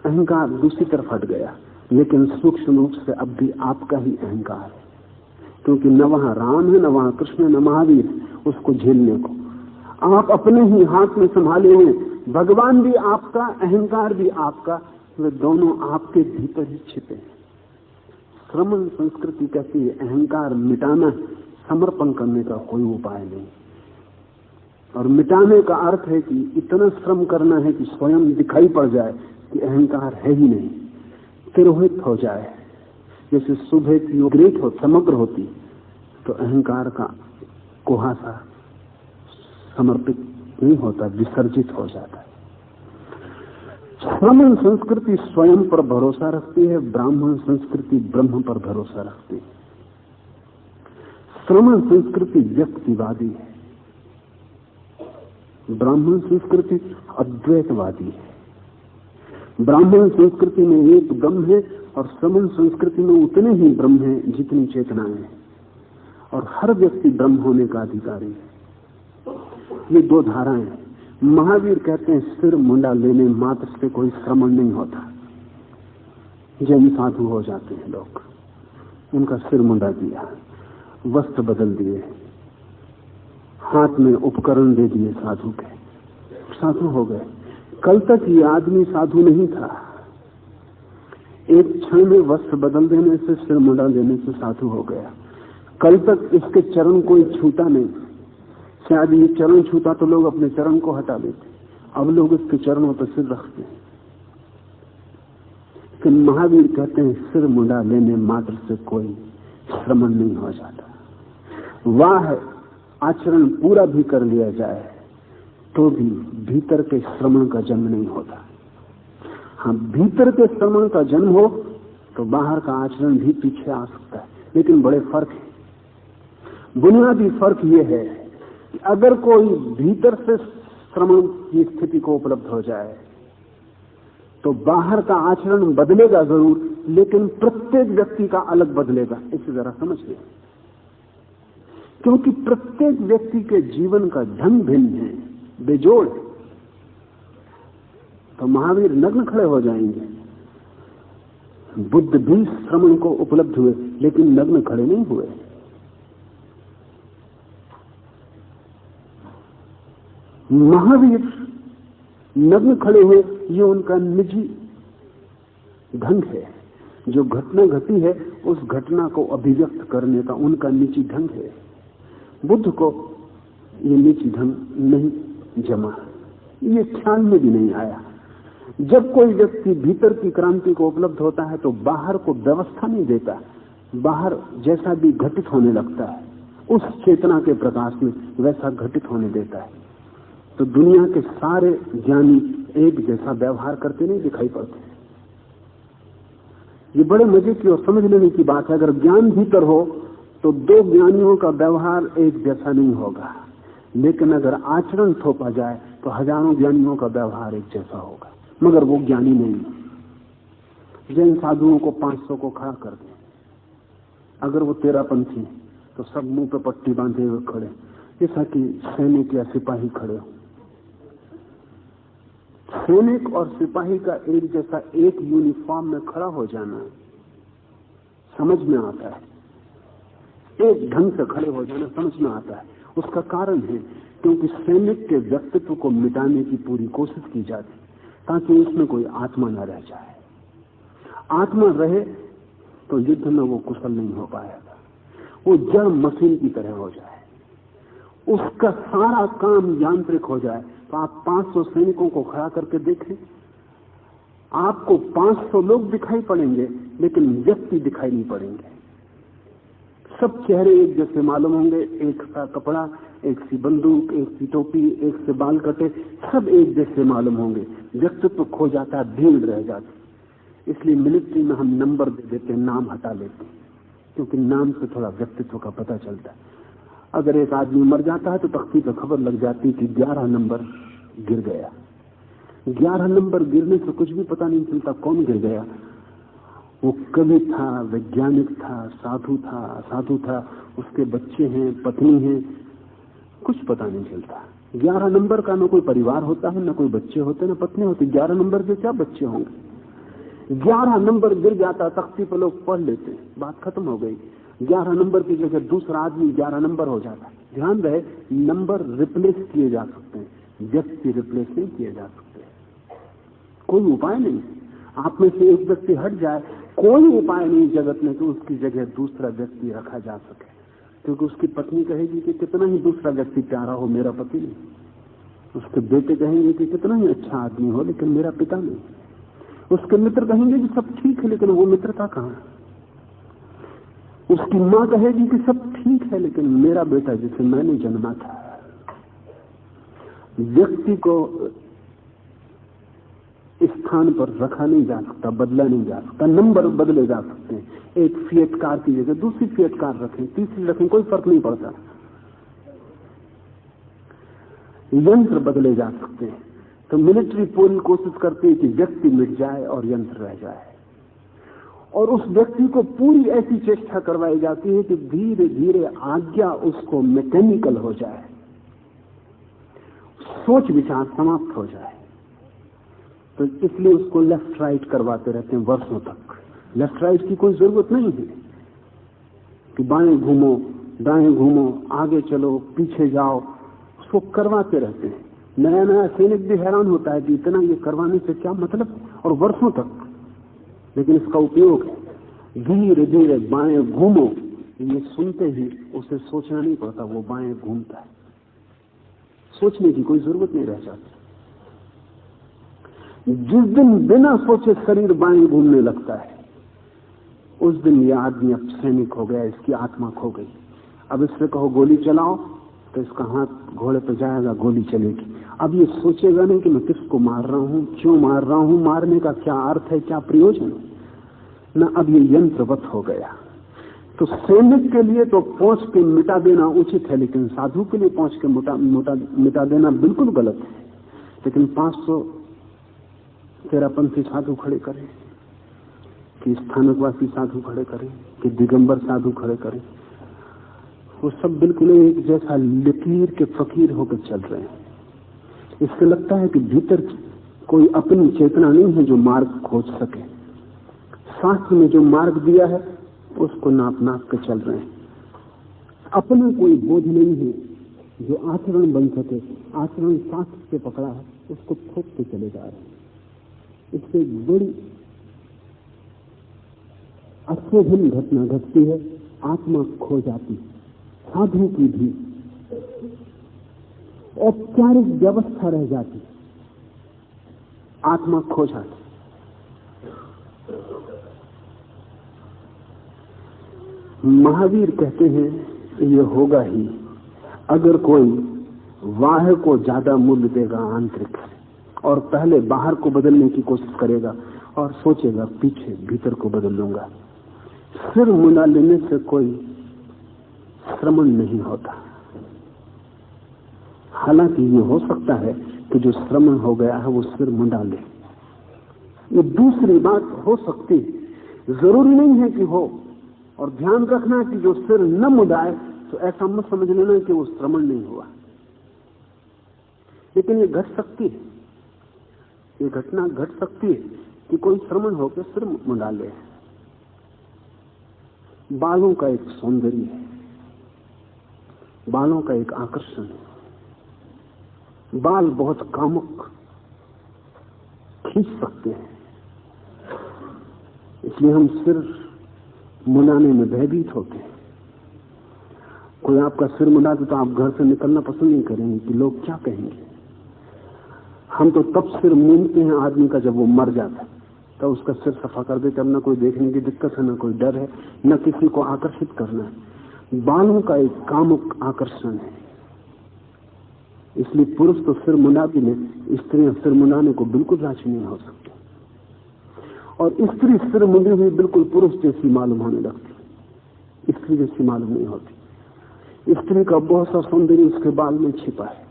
अहंकार दूसरी तरफ हट गया, लेकिन सूक्ष्म रूप से अब भी आपका ही अहंकार है, क्योंकि न वहां राम है, न वहां कृष्ण, न महावीर, उसको झेलने को आप अपने ही हाथ में संभाले हैं। भगवान भी आपका, अहंकार भी आपका, वे दोनों आपके भीतर ही छिपे हैं। श्रमण संस्कृति कहती है अहंकार मिटाना, समर्पण करने का कोई उपाय नहीं। और मिटाने का अर्थ है कि इतना श्रम करना है कि स्वयं दिखाई पड़ जाए कि अहंकार है ही नहीं, तिरोहित हो जाए। जैसे सुबह की ग्रेट हो, समग्र होती, तो अहंकार का कुहासा समर्पित नहीं होता, विसर्जित हो जाता है। श्रमण संस्कृति स्वयं पर भरोसा रखती है, ब्राह्मण संस्कृति ब्रह्म पर भरोसा रखती है। श्रमण संस्कृति व्यक्तिवादी है, ब्राह्मण संस्कृति अद्वैतवादी है। ब्राह्मण संस्कृति में एक ब्रह्म है और श्रमण संस्कृति में उतने ही ब्रह्म है जितनी चेतनाएं हैं, और हर व्यक्ति ब्रह्म होने का अधिकारी है। ये दो धाराएं हैं। महावीर कहते हैं सिर मुंडा लेने मात्र से कोई श्रमण नहीं होता। जैन साधु हो जाते हैं लोग, उनका सिर मुंडा दिया, वस्त्र बदल दिए, हाथ में उपकरण दे दिए साधु के, साधु हो गए। कल तक ये आदमी साधु नहीं था, एक क्षण में वस्त्र बदल देने से, सिर मुंडा देने से साधु हो गया। कल तक इसके चरण कोई छूता नहीं, शायद ये चरण छूता तो लोग अपने चरण को हटा लेते, अब लोग इसके चरणों पर सिर रखते हैं। कि महावीर कहते हैं सिर मुंडा लेने मात्र से कोई श्रमण नहीं हो जाता। वाह आचरण पूरा भी कर लिया जाए तो भी भीतर के श्रमण का जन्म नहीं होता। हाँ, भीतर के श्रमण का जन्म हो तो बाहर का आचरण भी पीछे आ सकता है, लेकिन बड़े फर्क है। बुनियादी फर्क यह है कि अगर कोई भीतर से श्रमण की स्थिति को उपलब्ध हो जाए तो बाहर का आचरण बदलेगा जरूर, लेकिन प्रत्येक व्यक्ति का अलग बदलेगा। इसे जरा समझ लें, क्योंकि प्रत्येक व्यक्ति के जीवन का ढंग भिन्न है, बेजोड़। तो महावीर नग्न खड़े हो जाएंगे। बुद्ध भी श्रमण को उपलब्ध हुए लेकिन नग्न खड़े नहीं हुए। महावीर नग्न खड़े हुए, ये उनका निजी ढंग है। जो घटना घटी है उस घटना को अभिव्यक्त करने का उनका निजी ढंग है। बुद्ध को ये निजी ढंग नहीं जमा, ये ख्याल में भी नहीं आया। जब कोई व्यक्ति भीतर की क्रांति को उपलब्ध होता है तो बाहर को व्यवस्था नहीं देता, बाहर जैसा भी घटित होने लगता है उस चेतना के प्रकाश में वैसा घटित होने देता है। तो दुनिया के सारे ज्ञानी एक जैसा व्यवहार करते नहीं दिखाई पड़ते। ये बड़े मजे की और समझ लेने की बात है। अगर ज्ञान भीतर हो तो दो ज्ञानियों का व्यवहार एक जैसा नहीं होगा, लेकिन अगर आचरण थोपा जाए तो हजारों ज्ञानियों का व्यवहार एक जैसा होगा, मगर वो ज्ञानी नहीं। जैन साधुओं को 500 को खड़ा कर दे, अगर वो तेरापंथी तो सब मुंह पे पट्टी बांधे हुए खड़े, जैसा कि सैनिक या सिपाही खड़े हो। सैनिक और सिपाही का एक जैसा एक यूनिफॉर्म में खड़ा हो जाना समझ में आता है, एक ढंग से खड़े हो जाना समझ में आता है। उसका कारण है क्योंकि सैनिक के व्यक्तित्व को मिटाने की पूरी कोशिश की जाती ताकि उसमें कोई आत्मा न रह जाए। आत्मा रहे तो युद्ध में वो कुशल नहीं हो पाएगा, वो जड़ मशीन की तरह हो जाए, उसका सारा काम यांत्रिक हो जाए। तो आप 500 सैनिकों को खड़ा करके देखें, आपको 500 लोग दिखाई पड़ेंगे लेकिन व्यक्ति दिखाई नहीं पड़ेंगे। सब चेहरे एक जैसे मालूम होंगे, एक सा कपड़ा, एक सी बंदूक, एक सी टोपी, एक से बाल कटे, सब एक जैसे मालूम होंगे। व्यक्तित्व खो जाता है, भीड़ रह जाती। इसलिए मिलिट्री में हम नंबर दे देते हैं, नाम हटा लेते हैं, क्योंकि नाम से थोड़ा व्यक्तित्व का पता चलता है। अगर एक आदमी मर जाता है तो तख्ती पर खबर लग जाती है कि 11 नंबर गिर गया। 11 नंबर गिरने से कुछ भी पता नहीं चलता कौन गिर गया। वो कवि था, वैज्ञानिक था, साधु था, असाधु था, उसके बच्चे हैं, पत्नी है, कुछ पता नहीं चलता। 11 नंबर का न कोई परिवार होता है, न कोई बच्चे होते, न पत्नी होती। 11 नंबर के क्या बच्चे होंगे। 11 नंबर गिर जाता, तख्ती पर लोग पढ़ लेते, बात खत्म हो गई। 11 नंबर की जगह दूसरा आदमी 11 नंबर हो जाता। ध्यान रहे, नंबर रिप्लेस किए जा सकते हैं, व्यक्ति रिप्लेस नहीं किए जा सकते। कोई उपाय नहीं, आप में से एक व्यक्ति हट जाए, कोई उपाय नहीं जगत में कि उसकी जगह दूसरा व्यक्ति रखा जा सके, क्योंकि उसकी पत्नी कहेगी कि कितना ही दूसरा व्यक्ति प्यारा हो, मेरा पति नहीं। उसके बेटे कहेंगे कि कितना ही अच्छा आदमी हो, लेकिन मेरा पिता नहीं। उसके मित्र कहेंगे कि सब ठीक है, लेकिन वो मित्रता कहां है। उसकी मां कहेगी कि सब ठीक है, लेकिन मेरा बेटा जिसे मैंने जन्मा था। व्यक्ति को स्थान पर रखा नहीं जा सकता, बदला नहीं जा सकता। नंबर बदले जा सकते हैं, एक फिएट कार की जगह दूसरी फिएट कार रखें, तीसरी रखें, कोई फर्क नहीं पड़ता। यंत्र बदले जा सकते हैं। तो मिलिट्री पूरी कोशिश करती है कि व्यक्ति मिट जाए और यंत्र रह जाए, और उस व्यक्ति को पूरी ऐसी चेष्टा करवाई जाती है कि धीरे धीरे आज्ञा उसको मैकेनिकल हो जाए, सोच विचार समाप्त हो जाए। तो इसलिए उसको लेफ्ट राइट करवाते रहते हैं वर्षों तक। लेफ्ट राइट की कोई जरूरत नहीं है कि बाएं घूमो, दाएं घूमो, आगे चलो, पीछे जाओ, उसको करवाते रहते हैं। नया नया सैनिक भी हैरान होता है कि इतना ये करवाने से क्या मतलब, और वर्षों तक। लेकिन इसका उपयोग है धीरे धीरे बाएं घूमो, ये सुनते ही उसे सोचना नहीं पड़ता, वो बाएं घूमता है, सोचने की कोई जरूरत नहीं रह जाती। जिस दिन बिना सोचे शरीर बाएं घूमने लगता है, उस दिन यह आदमी अब सैनिक हो गया, इसकी आत्मा खो गई। अब इससे कहो गोली चलाओ तो इसका हाथ घोड़े पर जाएगा, गोली चलेगी। अब ये सोचेगा नहीं कि मैं किसको मार रहा हूं, क्यों मार रहा हूं, मारने का क्या अर्थ है, क्या प्रयोजन न। अब ये यंत्रवत हो गया। तो सैनिक के लिए तो पहुंच के मिटा देना उचित है, लेकिन साधु के लिए पहुंच के मिटा देना बिल्कुल गलत है। लेकिन 500 तेरापंथी साधु खड़े करें, कि स्थानकवासी साधु खड़े करें, कि दिगंबर साधु खड़े करें, वो सब बिल्कुल एक जैसा लकीर के फकीर होकर चल रहे हैं। इससे लगता है कि भीतर कोई अपनी चेतना नहीं है जो मार्ग खोज सके। शास्त्र में जो मार्ग दिया है उसको नाप नाप के चल रहे हैं। अपना कोई बोध नहीं है जो आचरण बन सके। आचरण शास्त्र से पकड़ा है, उसको थोपते चले जा रहे हैं। इससे एक बड़ी अशोभन घटना घटती है, आत्मा खो जाती। साधु की भी औपचारिक व्यवस्था रह जाती, आत्मा खो जाती। महावीर कहते हैं ये होगा ही अगर कोई बाहर को ज्यादा मूल्य देगा आंतरिक और पहले बाहर को बदलने की कोशिश करेगा और सोचेगा पीछे भीतर को बदल लूंगा। सिर मुंडा लेने से कोई श्रमण नहीं होता। हालांकि ये हो सकता है कि जो श्रमण हो गया है वो सिर मुंडा ले, ये दूसरी बात हो सकती है, जरूरी नहीं है कि हो। और ध्यान रखना कि जो सिर न मुंडाए तो ऐसा मत समझ लेना कि वो श्रमण नहीं हुआ। लेकिन ये घट सकती है, ये घटना घट सकती है कि कोई श्रमण होकर सिर मुंडा ले। बालों का एक सौंदर्य है, बालों का एक आकर्षण है। बाल बहुत कामुक खींच सकते हैं, इसलिए हम सिर मुंडाने में भयभीत होते हैं। कोई आपका सिर मुंडा दे तो आप घर से निकलना पसंद नहीं करेंगे कि लोग क्या कहेंगे। हम तो तब सिर मूंदते हैं आदमी का जब वो मर जाता है, तो उसका सिर सफा कर देते। अब ना कोई देखने की दिक्कत है, ना कोई डर है, न किसी को आकर्षित करना है। बालों का एक कामुक आकर्षण है, इसलिए पुरुष तो सिर मुंडा भी ले, स्त्रियां सिर मुंडाने को बिल्कुल राजी नहीं हो सकती। और स्त्री सिर मुंडी हुई बिल्कुल पुरुष जैसी मालूम होने लगती, स्त्री जैसी मालूम नहीं होती। स्त्री का बहुत सा सौंदर्य उसके बाल में छिपा है।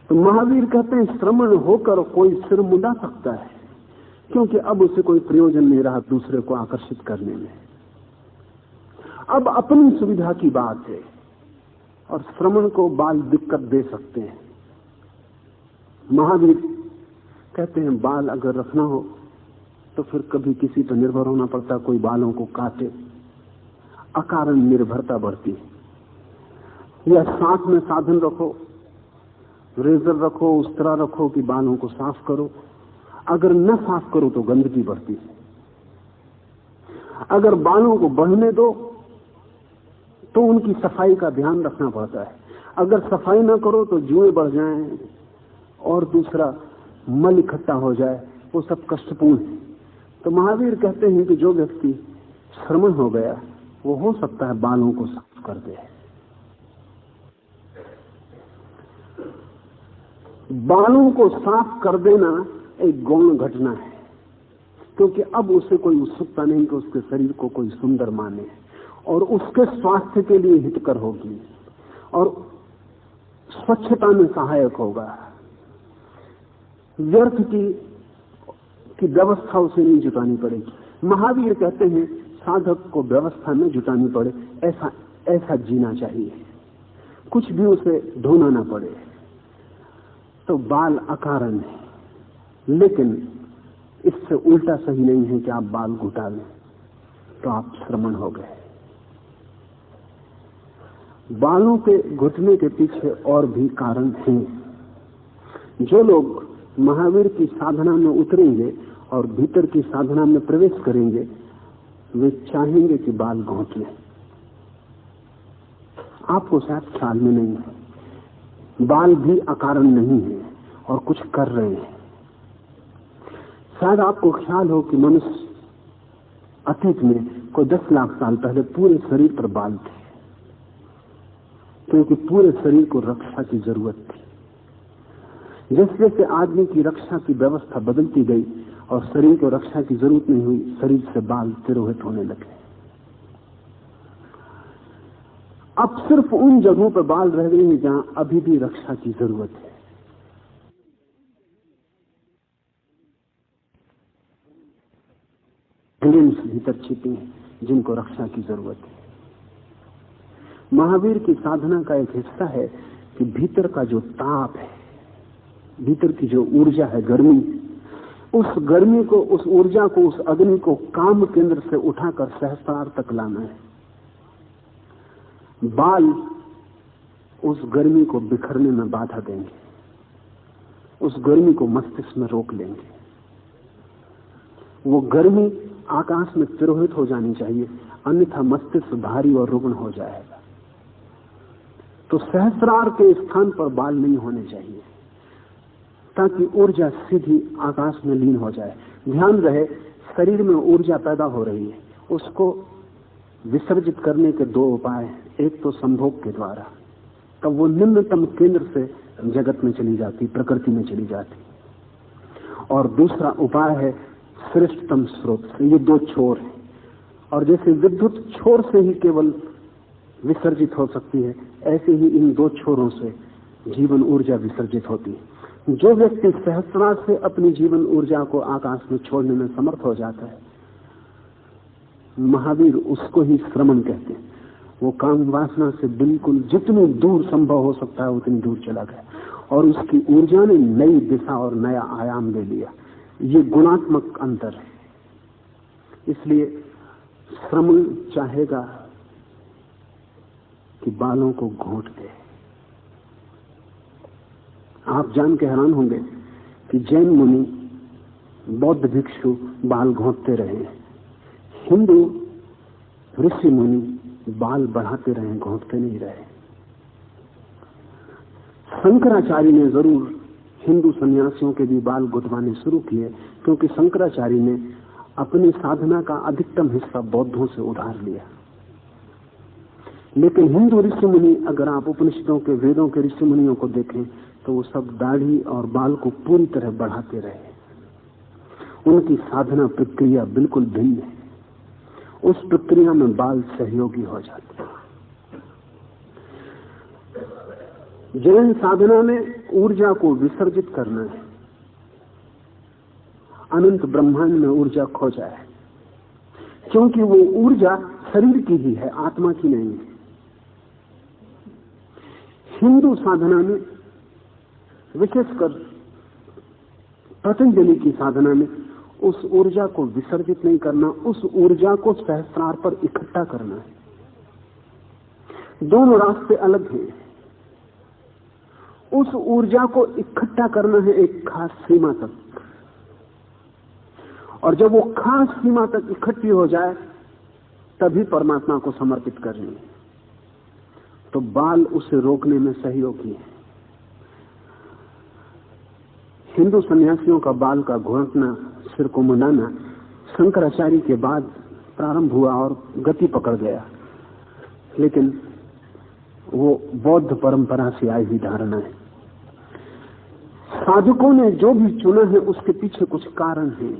तो महावीर कहते हैं श्रमण होकर कोई सिर मुंडा सकता है, क्योंकि अब उसे कोई प्रयोजन नहीं रहा दूसरे को आकर्षित करने में। अब अपनी सुविधा की बात है, और श्रमण को बाल दिक्कत दे सकते हैं। महावीर कहते हैं बाल अगर रखना हो तो फिर कभी किसी पर निर्भर होना पड़ता, कोई बालों को काटे, अकारण निर्भरता बढ़ती है। या साथ में साधन रखो, रेजर रखो, उस तरह रखो कि बालों को साफ करो। अगर न साफ करो तो गंदगी बढ़ती है। अगर बालों को बढ़ने दो तो उनकी सफाई का ध्यान रखना पड़ता है। अगर सफाई ना करो तो जुएं बढ़ जाएं और दूसरा मल इकट्ठा हो जाए, वो सब कष्टपूर्ण है। तो महावीर कहते हैं कि जो व्यक्ति श्रमण हो गया वो हो सकता है बालों को साफ कर दे। बालों को साफ कर देना एक गौण घटना है, क्योंकि अब उसे कोई उत्सुकता नहीं कि उसके शरीर को कोई सुंदर माने, और उसके स्वास्थ्य के लिए हितकर होगी और स्वच्छता में सहायक होगा। व्यर्थ की व्यवस्था उसे नहीं जुटानी पड़ेगी। महावीर कहते हैं साधक को व्यवस्था में जुटानी पड़े, ऐसा जीना चाहिए, कुछ भी उसे ढूंढना ना पड़े। तो बाल अकारण है, लेकिन इससे उल्टा सही नहीं है कि आप बाल घुटा लें तो आप श्रमण हो गए। बालों के घुटने के पीछे और भी कारण हैं। जो लोग महावीर की साधना में उतरेंगे और भीतर की साधना में प्रवेश करेंगे, वे चाहेंगे कि बाल घोंट लें। आपको शायद ख्याल में नहीं है, बाल भी अकारण नहीं है और कुछ कर रहे हैं। शायद आपको ख्याल हो कि मनुष्य अतीत में कोई 10 लाख साल पहले पूरे शरीर पर बाल थे, क्योंकि पूरे शरीर को रक्षा की जरूरत थी। जैसे जैसे आदमी की रक्षा की व्यवस्था बदलती गई और शरीर को रक्षा की जरूरत नहीं हुई, शरीर से बाल तिरोहित होने लगे। अब सिर्फ उन जगहों पर बाल रह गए हैं जहां अभी भी रक्षा की जरूरत है। ग्लिम्स भीतर छिपे हैं जिनको रक्षा की जरूरत है। महावीर की साधना का एक हिस्सा है कि भीतर का जो ताप है, भीतर की जो ऊर्जा है, गर्मी, उस गर्मी को, उस ऊर्जा को, उस अग्नि को काम केंद्र से उठाकर सहस्त्रार तक लाना है। बाल उस गर्मी को बिखरने में बाधा देंगे, उस गर्मी को मस्तिष्क में रोक लेंगे। वो गर्मी आकाश में तिरोहित हो जानी चाहिए, अन्यथा मस्तिष्क भारी और रुग्ण हो जाएगा। तो सहस्रार के स्थान पर बाल नहीं होने चाहिए, ताकि ऊर्जा सीधी आकाश में लीन हो जाए। ध्यान रहे, शरीर में ऊर्जा पैदा हो रही है, उसको विसर्जित करने के दो उपाय हैं। एक तो संभोग के द्वारा, तब वो निम्नतम केंद्र से जगत में चली जाती, प्रकृति में चली जाती। और दूसरा उपाय है श्रेष्ठतम स्रोत से। ये दो छोर हैं, और जैसे विद्युत छोर से ही केवल विसर्जित हो सकती है, ऐसे ही इन दो छोरों से जीवन ऊर्जा विसर्जित होती है। जो व्यक्ति सहस्रार से अपनी जीवन ऊर्जा को आकाश में छोड़ने में समर्थ हो जाता है, महावीर उसको ही श्रमण कहते हैं। वो काम वासना से बिल्कुल जितनी दूर संभव हो सकता है उतनी दूर चला गया, और उसकी ऊर्जा ने नई दिशा और नया आयाम ले लिया। ये गुणात्मक अंतर है। इसलिए श्रमण चाहेगा कि बालों को घोंट दे। आप जान के हैरान होंगे कि जैन मुनि, बौद्ध भिक्षु बाल घोंटते रहे, हिंदू ऋषि मुनि बाल बढ़ाते रहे, घोंटते नहीं रहे। शंकराचार्य ने जरूर हिंदू सन्यासियों के भी बाल गुंथवाने शुरू किए, क्योंकि शंकराचार्य ने अपनी साधना का अधिकतम हिस्सा बौद्धों से उधार लिया। लेकिन हिंदू ऋषि मुनि, अगर आप उपनिषदों के, वेदों के ऋषि मुनियों को देखें तो वो सब दाढ़ी और बाल को पूरी तरह बढ़ाते रहे। उनकी साधना प्रक्रिया बिल्कुल भिन्न है। उस प्रक्रिया में बाल सहयोगी हो जाते हैं। जैन साधना में ऊर्जा को विसर्जित करना है, अनंत ब्रह्मांड में ऊर्जा खो जाए, क्योंकि वो ऊर्जा शरीर की ही है, आत्मा की नहीं है। हिंदू साधना में, विशेषकर पतंजलि की साधना में, उस ऊर्जा को विसर्जित नहीं करना, उस ऊर्जा को सहस्रार पर इकट्ठा करना है। दोनों रास्ते अलग हैं। उस ऊर्जा को इकट्ठा करना है एक खास सीमा तक, और जब वो खास सीमा तक इकट्ठी हो जाए तभी परमात्मा को समर्पित करनी है। तो बाल उसे रोकने में सहयोगी है। हिंदू सन्यासियों का बाल का घोंटना, सिर को मुंडाना शंकराचार्य के बाद प्रारंभ हुआ और गति पकड़ गया, लेकिन वो बौद्ध परंपरा से आई हुई धारणा है। साधकों ने जो भी चुना है उसके पीछे कुछ कारण है,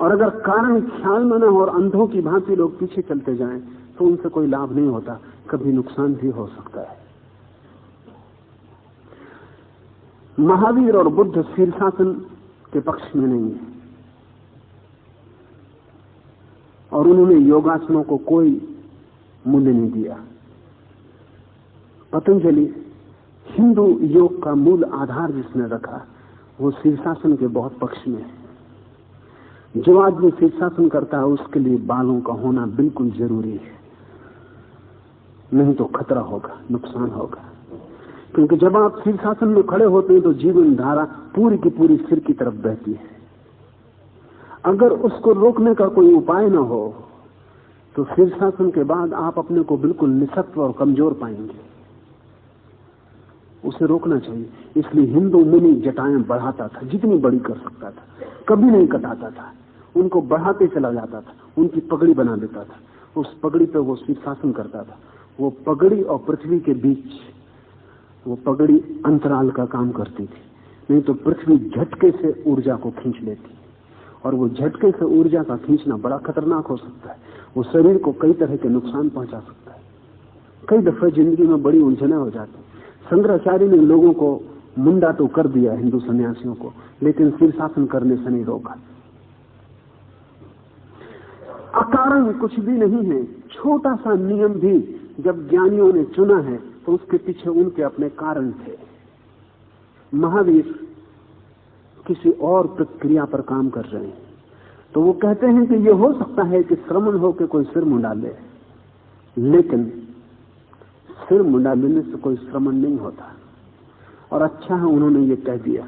और अगर कारण ख्याल में न हो और अंधों की भांति लोग पीछे चलते जाएं तो उनसे कोई लाभ नहीं होता, कभी नुकसान भी हो सकता है। महावीर और बुद्ध शीर्षासन के पक्ष में नहीं है, और उन्होंने योगासनों को कोई मूल्य नहीं दिया। पतंजलि हिंदू योग का मूल आधार जिसने रखा वो शीर्षासन के बहुत पक्ष में है। जो आदमी शीर्षासन करता है उसके लिए बालों का होना बिल्कुल जरूरी है, नहीं तो खतरा होगा, नुकसान होगा। क्योंकि जब आप शीर्षासन में खड़े होते हैं तो जीवन धारा पूरी की पूरी सिर की तरफ बहती है। अगर उसको रोकने का कोई उपाय न हो तो शीर्षासन के बाद आप अपने को बिल्कुल निःशक्त और कमजोर पाएंगे। उसे रोकना चाहिए। इसलिए हिंदू मुनि जटाएं बढ़ाता था, जितनी बड़ी कर सकता था, कभी नहीं कटाता था, उनको बढ़ाते चला जाता था, उनकी पगड़ी बना देता था, उस पगड़ी पे वो शीर्षासन करता था। वो पगड़ी और पृथ्वी के बीच वो पगड़ी अंतराल का काम करती थी, नहीं तो पृथ्वी झटके से ऊर्जा को खींच लेती, और वो झटके से ऊर्जा का खींचना बड़ा खतरनाक हो सकता है। वो शरीर को कई तरह के नुकसान पहुंचा सकता है। कई दफे जिंदगी में बड़ी उलझने हो जाती। शंकराचार्य ने लोगों को मुंडा तो कर दिया, हिंदू सन्यासियों को, लेकिन शीर्षासन करने से नहीं रोका। अकारण कुछ भी नहीं है। छोटा सा नियम भी जब ज्ञानियों ने चुना है तो उसके पीछे उनके अपने कारण थे। महावीर किसी और प्रक्रिया पर काम कर रहे हैं, तो वो कहते हैं कि ये हो सकता है कि श्रमण हो के कोई सिर मुंडा ले, लेकिन सिर मुंडा लेने से कोई श्रमण नहीं होता। और अच्छा है उन्होंने ये कह दिया,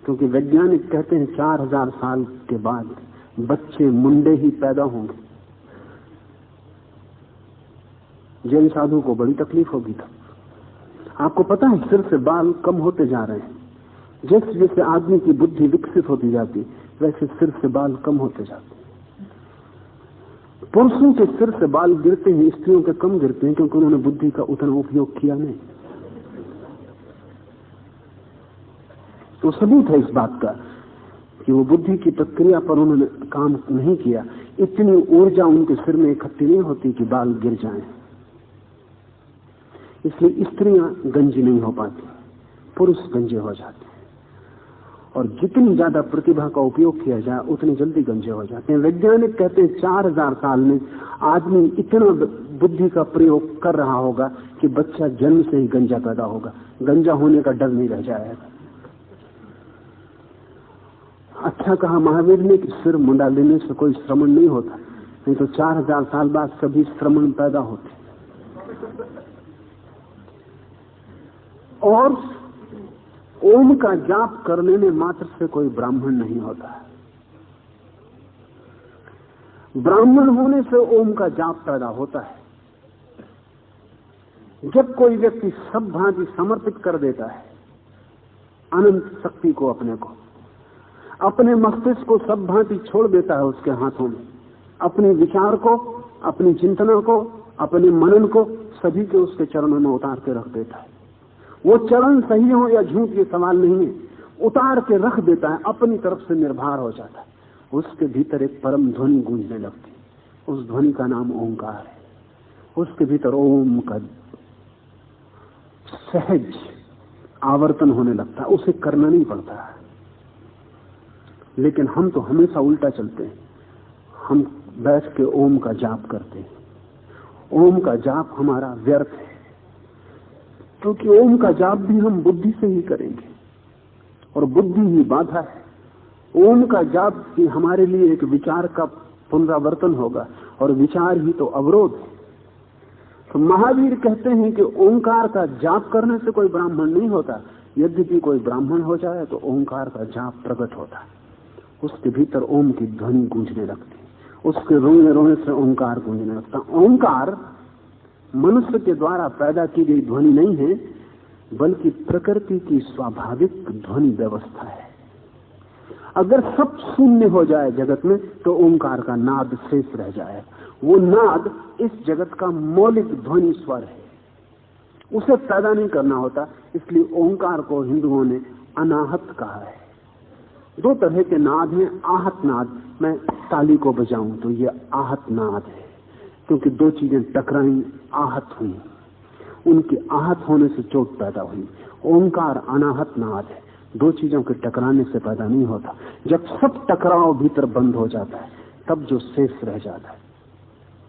क्योंकि वैज्ञानिक कहते हैं 4000 साल के बाद बच्चे मुंडे ही पैदा होंगे। जैन साधु को बड़ी तकलीफ होगी तब। आपको पता है सिर से बाल कम होते जा रहे हैं। जैसे जैसे आदमी की बुद्धि विकसित होती जाती वैसे सिर से बाल कम होते जाते। पुरुषों के सिर से बाल गिरते हैं, स्त्रियों के कम गिरते हैं, क्योंकि उन्होंने बुद्धि का उतना उपयोग किया नहीं। तो सबूत है इस बात का कि वो बुद्धि की प्रक्रिया पर उन्होंने काम नहीं किया। इतनी ऊर्जा उनके सिर में इकट्ठी नहीं होती कि बाल गिर जाएं। इसलिए स्त्रियां गंजी नहीं हो पाती, पुरुष गंजे हो जाते हैं। और जितनी ज्यादा प्रतिभा का उपयोग किया जाए उतनी जल्दी गंजे हो जाते हैं। वैज्ञानिक कहते हैं 4000 साल में आदमी इतना बुद्धि का प्रयोग कर रहा होगा कि बच्चा जन्म से ही गंजा पैदा होगा, गंजा होने का डर नहीं रह जाएगा। अच्छा कहा महावीर ने कि सिर मुंडा लेने से कोई श्रमण नहीं होता, नहीं तो 4000 साल बाद सभी श्रमण पैदा होते। और ओम का जाप करने में मात्र से कोई ब्राह्मण नहीं होता। ब्राह्मण होने से ओम का जाप पैदा होता है। जब कोई व्यक्ति सब भांति समर्पित कर देता है अनंत शक्ति को, अपने मस्तिष्क को सब भांति छोड़ देता है उसके हाथों में, अपने विचार को, अपनी चिंतना को, अपने मनन को सभी के उसके चरणों में उतार के रख देता है। वो चरण सही हो या झूठ ये सवाल नहीं है, उतार के रख देता है, अपनी तरफ से निर्भर हो जाता है। उसके भीतर एक परम ध्वनि गूंजने लगती है, उस ध्वनि का नाम ओंकार है। उसके भीतर ओम का सहज आवर्तन होने लगता है, उसे करना नहीं पड़ता है। लेकिन हम तो हमेशा उल्टा चलते हैं, हम बैठ के ओम का जाप करते हैं। ओम का जाप हमारा व्यर्थ है, क्योंकि ओम का जाप भी हम बुद्धि से ही करेंगे और बुद्धि ही बाधा है। ओम का जाप भी हमारे लिए एक विचार का पुनरावर्तन होगा और विचार ही तो अवरोध है। तो महावीर कहते हैं कि ओंकार का जाप करने से कोई ब्राह्मण नहीं होता। यद्यपि कोई ब्राह्मण हो जाए तो ओंकार का जाप प्रकट होता है, उसके भीतर ओम की ध्वनि गूंजने लगती, उसके रोने रोने से ओंकार गूंजने लगता। ओंकार मनुष्य के द्वारा पैदा की गई ध्वनि नहीं है, बल्कि प्रकृति की स्वाभाविक ध्वनि व्यवस्था है। अगर सब शून्य हो जाए जगत में तो ओंकार का नाद शेष रह जाए। वो नाद इस जगत का मौलिक ध्वनि स्वर है, उसे पैदा नहीं करना होता। इसलिए ओंकार को हिंदुओं ने अनाहत कहा है। दो तरह के नाद हैं, आहत नाद। मैं ताली को बजाऊं तो ये आहत नाद है, क्योंकि दो चीजें टकराई, आहत हुई, उनके आहत होने से चोट पैदा हुई। ओंकार अनाहत नाद है, दो चीजों के टकराने से पैदा नहीं होता। जब सब टकराव भीतर बंद हो जाता है तब जो शेष रह जाता है,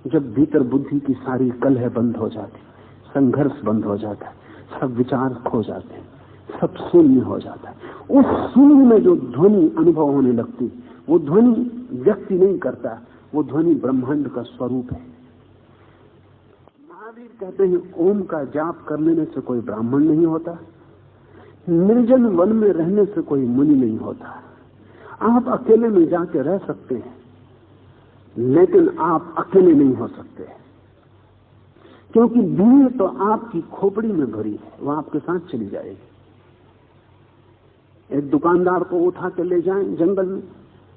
जब भीतर बुद्धि की सारी कलह बंद हो जाती, संघर्ष बंद हो जाता है, सब विचार खो जाते हैं, सब शून्य हो जाता है। उस शून्य में जो ध्वनि अनुभव होने लगती, वो ध्वनि व्यक्ति नहीं करता, वो ध्वनि ब्रह्मांड का स्वरूप है। महावीर कहते हैं ओम का जाप कर लेने से कोई ब्राह्मण नहीं होता, निर्जन वन में रहने से कोई मुनि नहीं होता। आप अकेले में जाके रह सकते हैं, लेकिन आप अकेले नहीं हो सकते, क्योंकि भीड़ तो आपकी खोपड़ी में भरी है, वो आपके साथ चली जाएगी। एक दुकानदार को उठा के ले जाएं जंगल में,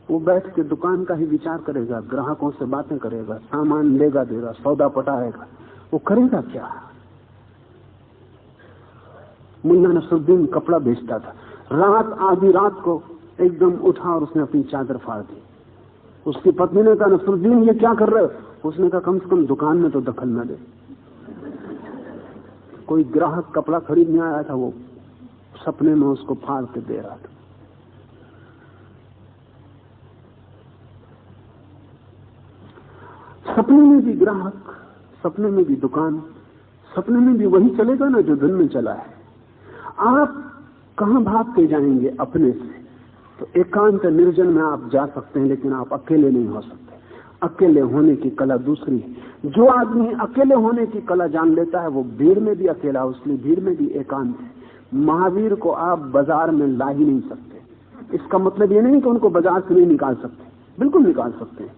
वो बैठ के दुकान का ही विचार करेगा, ग्राहकों से बातें करेगा, सामान लेगा देगा, सौदा पटाएगा, वो करेगा क्या? मुल्ला नसरुद्दीन कपड़ा बेचता था, रात आधी रात को एकदम उठा और उसने अपनी चादर फाड़ दी। उसकी पत्नी ने कहा, नसरुद्दीन ये क्या कर रहे हो? उसने कहा, कम से कम दुकान में तो दखल न दे। कोई ग्राहक कपड़ा खरीदने आया था, वो सपने में उसको फाड़ के दे रहा था। सपने में भी ग्राहक, सपने में भी दुकान, सपने में भी वही चलेगा ना जो दिन में चला है। आप कहां भागते जाएंगे अपने से? तो एकांत निर्जन में आप जा सकते हैं, लेकिन आप अकेले नहीं हो सकते। अकेले होने की कला दूसरी है। जो आदमी अकेले होने की कला जान लेता है वो भीड़ में भी अकेला, उसलिए भीड़ में भी एकांत है। महावीर को आप बाजार में ला ही नहीं सकते। इसका मतलब ये नहीं कि उनको बाजार से नहीं निकाल सकते, बिल्कुल निकाल सकते हैं,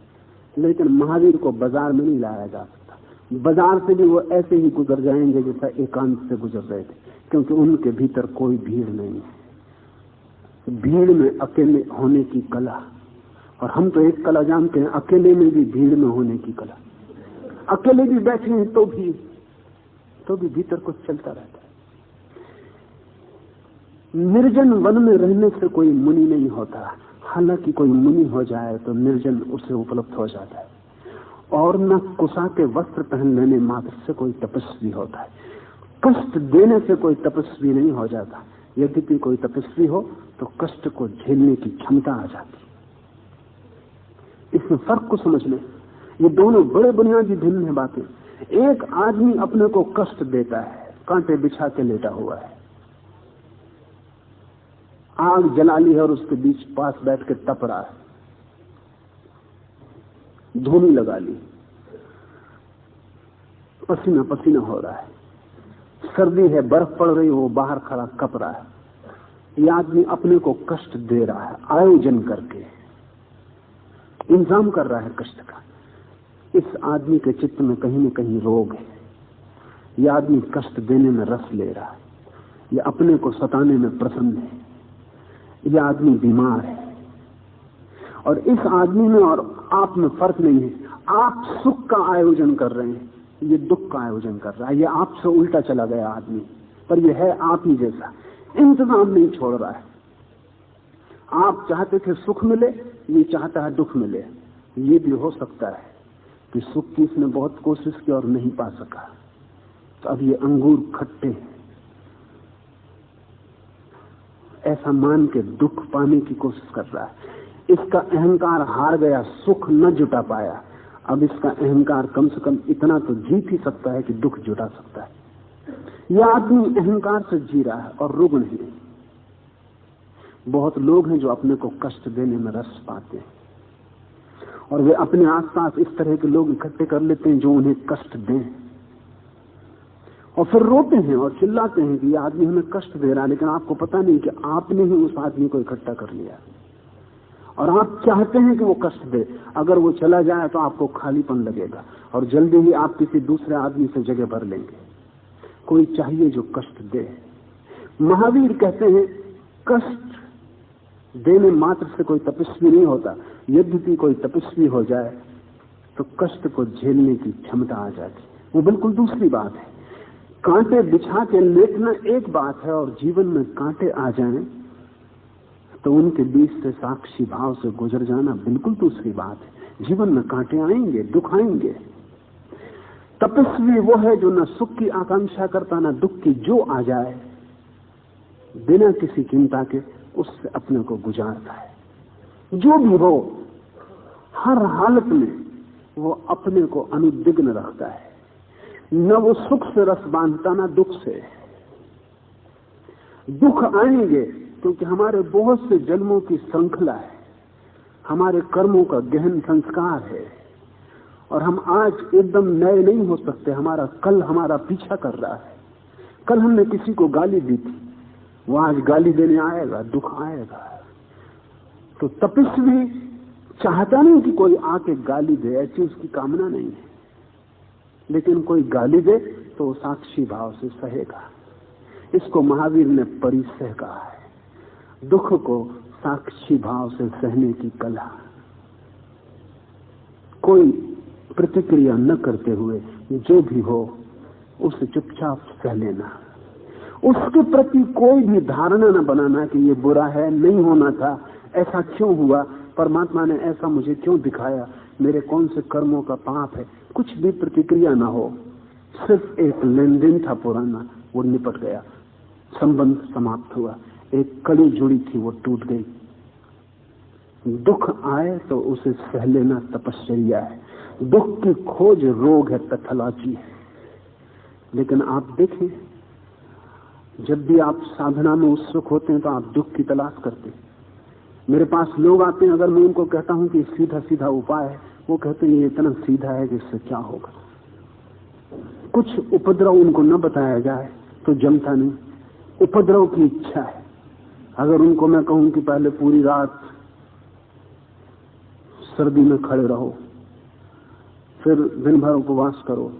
लेकिन महावीर को बाजार में नहीं लाया जा सकता। बाजार से भी वो ऐसे ही गुजर जाएंगे जैसा एकांत से गुजर रहे थे, क्योंकि उनके भीतर कोई भीड़ नहीं है। भीड़ में अकेले होने की कला, और हम तो एक कला जानते हैं, अकेले में भी भीड़ में होने की कला। अकेले भी बैठे हैं तो भी भीतर कुछ चलता रहता है। निर्जन वन में रहने से कोई मुनि नहीं होता। हालांकि कोई मुनि हो जाए तो निर्जन उसे उपलब्ध हो जाता है। और न कुशा के वस्त्र पहन लेने मात्र से कोई तपस्वी होता है। कष्ट देने से कोई तपस्वी नहीं हो जाता। यद्यपि कोई तपस्वी हो तो कष्ट को झेलने की क्षमता आ जाती। इसमें फर्क को समझ लें। ये दोनों बड़े बुनियादी भिन्न है बातें। एक आदमी अपने को कष्ट देता है, कांटे बिछा के लेटा हुआ है, आग जला ली है और उसके बीच पास बैठ के तप रहा है, धूनी लगा ली, पसीना पसीना हो रहा है, सर्दी है, बर्फ पड़ रही है, वो बाहर खड़ा कप रहा है। ये आदमी अपने को कष्ट दे रहा है, आयोजन करके इंतजाम कर रहा है कष्ट का। इस आदमी के चित्त में कहीं न कहीं रोग है। यह आदमी कष्ट देने में रस ले रहा है, यह अपने को सताने में प्रसन्न है। यह आदमी बीमार है। और इस आदमी में और आप में फर्क नहीं है। आप सुख का आयोजन कर रहे हैं, ये दुख का आयोजन कर रहा है। ये आपसे उल्टा चला गया आदमी, पर यह है आप ही जैसा, इंतजाम नहीं छोड़ रहा है। आप चाहते थे सुख मिले, ये चाहता है दुख मिले। ये भी हो सकता है कि सुख की इसने बहुत कोशिश की और नहीं पा सका, तो अब ये अंगूर खट्टे हैं, ऐसा मान के दुख पाने की कोशिश कर रहा है। इसका अहंकार हार गया, सुख न जुटा पाया। अब इसका अहंकार कम से कम इतना तो जीत ही सकता है कि दुख जुटा सकता है। यह आदमी अहंकार से जी रहा है और रुग्ण है। बहुत लोग हैं जो अपने को कष्ट देने में रस पाते हैं, और वे अपने आसपास इस तरह के लोग इकट्ठे कर लेते हैं जो उन्हें कष्ट दें, और फिर रोते हैं और चिल्लाते हैं कि यह आदमी हमें कष्ट दे रहा है। लेकिन आपको पता नहीं कि आपने ही उस आदमी को इकट्ठा कर लिया, और आप चाहते हैं कि वो कष्ट दे। अगर वो चला जाए तो आपको खालीपन लगेगा, और जल्दी ही आप किसी दूसरे आदमी से जगह भर लेंगे। कोई चाहिए जो कष्ट दे। महावीर कहते हैं कष्ट देने मात्र से कोई तपस्वी नहीं होता। यद्यपि कोई तपस्वी हो जाए तो कष्ट को झेलने की क्षमता आ जाती, वो बिल्कुल दूसरी बात है। कांटे बिछा के लेटना एक बात है, और जीवन में कांटे आ जाएं तो उनके बीच से साक्षी भाव से गुजर जाना बिल्कुल दूसरी बात है। जीवन में कांटे आएंगे, दुख आएंगे। तपस्वी वो है जो न सुख की आकांक्षा करता न दुख की, जो आ जाए बिना किसी चिंता के उससे अपने को गुजारता है। जो भी हो, हर हालत में वो अपने को अनुद्विग्न रखता है। न वो सुख से रस बांधता न दुख से। दुख आएंगे क्योंकि हमारे बहुत से जन्मों की श्रृंखला है, हमारे कर्मों का गहन संस्कार है, और हम आज एकदम नए नहीं हो सकते। हमारा कल हमारा पीछा कर रहा है। कल हमने किसी को गाली दी थी, वो आज गाली देने आएगा, दुख आएगा। तो तपस्वी चाहता नहीं कि कोई आके गाली दे, ऐसी उसकी कामना नहीं है, लेकिन कोई गाली दे तो वो साक्षी भाव से सहेगा। इसको महावीर ने परिसह कहा है, दुख को साक्षी भाव से सहने की कला। कोई प्रतिक्रिया न करते हुए जो भी हो उसे चुपचाप सह लेना। उसके प्रति कोई भी धारणा न बनाना कि ये बुरा है, नहीं होना था, ऐसा क्यों हुआ, परमात्मा ने ऐसा मुझे क्यों दिखाया, मेरे कौन से कर्मों का पाप है। कुछ भी प्रतिक्रिया ना हो, सिर्फ एक लेन देन था पुराना, वो निपट गया, संबंध समाप्त हुआ। एक कड़ी जुड़ी थी, वो टूट गई। दुख आए तो उसे सह लेना तपश्चर्या है। दुख की खोज रोग है, पैथोलॉजी है। लेकिन आप देखें, जब भी आप साधना में उत्सुक होते हैं तो आप दुख की तलाश करते हैं। मेरे पास लोग आते हैं, अगर मैं उनको कहता हूं कि सीधा सीधा उपाय है, वो कहते हैं ये इतना सीधा है कि इससे क्या होगा। कुछ उपद्रव उनको न बताया जाए तो जमता नहीं, उपद्रव की इच्छा है। अगर उनको मैं कहूं कि पहले पूरी रात सर्दी में खड़े रहो, फिर दिन भर उपवास करो,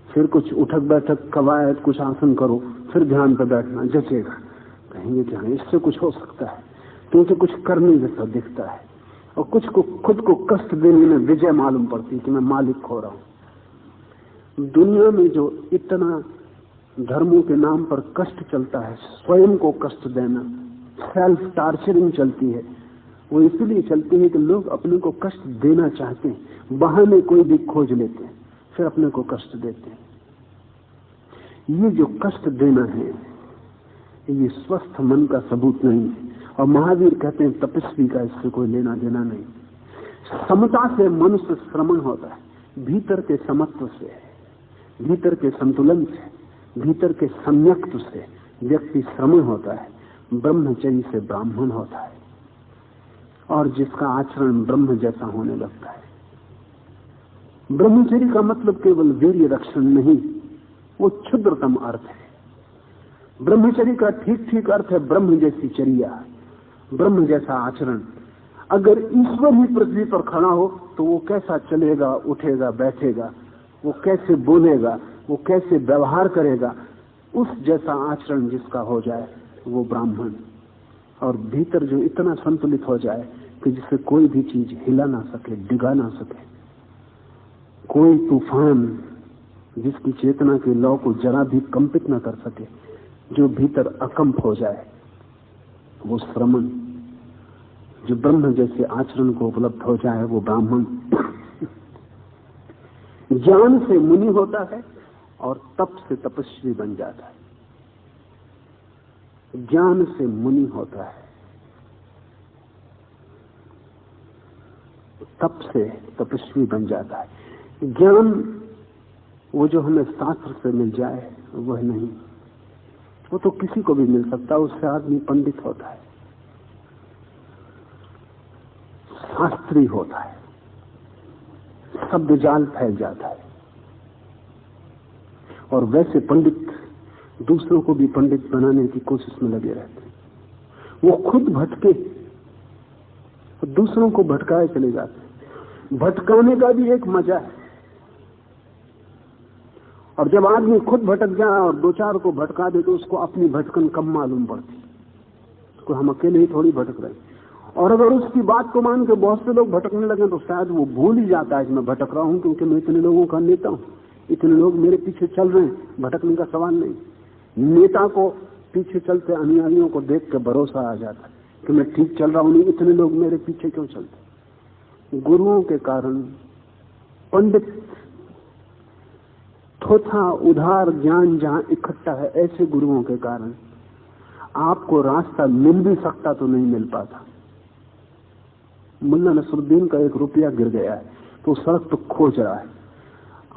फिर कुछ उठक बैठक कवायद, कुछ आसन करो, फिर ध्यान पर बैठना, जचेगा? कहेंगे कि हाँ इससे कुछ हो सकता है, क्योंकि कुछ करने जैसा दिखता है और कुछ को खुद को कष्ट देने में विजय मालूम पड़ती है कि मैं मालिक हो रहा हूं। दुनिया में जो इतना धर्मों के नाम पर कष्ट चलता है, स्वयं को कष्ट देना, सेल्फ टार्चरिंग चलती है, वो इसलिए चलती है कि लोग अपने को कष्ट देना चाहते हैं, बहाने कोई भी खोज लेते हैं, फिर अपने को कष्ट देते हैं। ये जो कष्ट देना है ये स्वस्थ मन का सबूत नहीं है। और महावीर कहते हैं तपस्वी का इससे कोई लेना देना नहीं। समता से मनुष्य श्रमण होता है, भीतर के समत्व से, भीतर के संतुलन से, भीतर के सम्यक्त्व से व्यक्ति श्रमण होता है। ब्रह्मचर्य से ब्राह्मण होता है और जिसका आचरण ब्रह्म जैसा होने लगता है। ब्रह्मचर्य का मतलब केवल वीर्य रक्षण नहीं, वो क्षुद्रतम अर्थ है। ब्रह्मचर्य का ठीक ठीक अर्थ है ब्रह्म जैसी चर्या, ब्रह्म जैसा आचरण। अगर ईश्वर ही पृथ्वी पर खड़ा हो तो वो कैसा चलेगा, उठेगा, बैठेगा, वो कैसे बोलेगा, वो कैसे व्यवहार करेगा, उस जैसा आचरण जिसका हो जाए वो ब्राह्मण। और भीतर जो इतना संतुलित हो जाए कि जिससे कोई भी चीज हिला ना सके, डिगा ना सके, कोई तूफान जिसकी चेतना के लौ को जरा भी कंपित न कर सके, जो भीतर अकंप हो जाए, वो श्रमण। जो ब्रह्म जैसे आचरण को उपलब्ध हो जाए वो ब्राह्मण। ज्ञान से मुनि होता है और तप से तपस्वी बन जाता है। ज्ञान से मुनि होता है, तप से तपस्वी बन जाता है। ज्ञान वो जो हमें शास्त्र से मिल जाए वह नहीं, वो तो किसी को भी मिल सकता है, उससे आदमी पंडित होता है, शास्त्री होता है, शब्द जाल फैल जाता है। और वैसे पंडित दूसरों को भी पंडित बनाने की कोशिश में लगे रहते हैं। वो खुद भटके और दूसरों को भटकाए चले जाते हैं। भटकाने का भी एक मजा है। और जब आदमी खुद भटक जाए और दो चार को भटका दे तो उसको अपनी भटकन कम मालूम पड़ती, उसको हम अकेले ही थोड़ी भटक रहे। और अगर उसकी बात को मान के बहुत से लोग भटकने लगे तो शायद वो भूल ही जाता है कि मैं भटक रहा हूं, क्योंकि मैं इतने लोगों का नेता हूं, इतने लोग मेरे पीछे चल रहे हैं, भटकने का सवाल नहीं। नेता को पीछे चलते अनुयायियों को देख के भरोसा आ जाता है कि मैं ठीक चल रहा हूं, नहीं इतने लोग मेरे पीछे क्यों चलते। गुरुओं के कारण, पंडित थोथा उधार ज्ञान जहां इकट्ठा है, ऐसे गुरुओं के कारण आपको रास्ता मिल भी सकता तो नहीं मिल पाता। मुल्ला नसरुद्दीन का 1 रुपया गिर गया है तो सड़क पर खोज रहा है,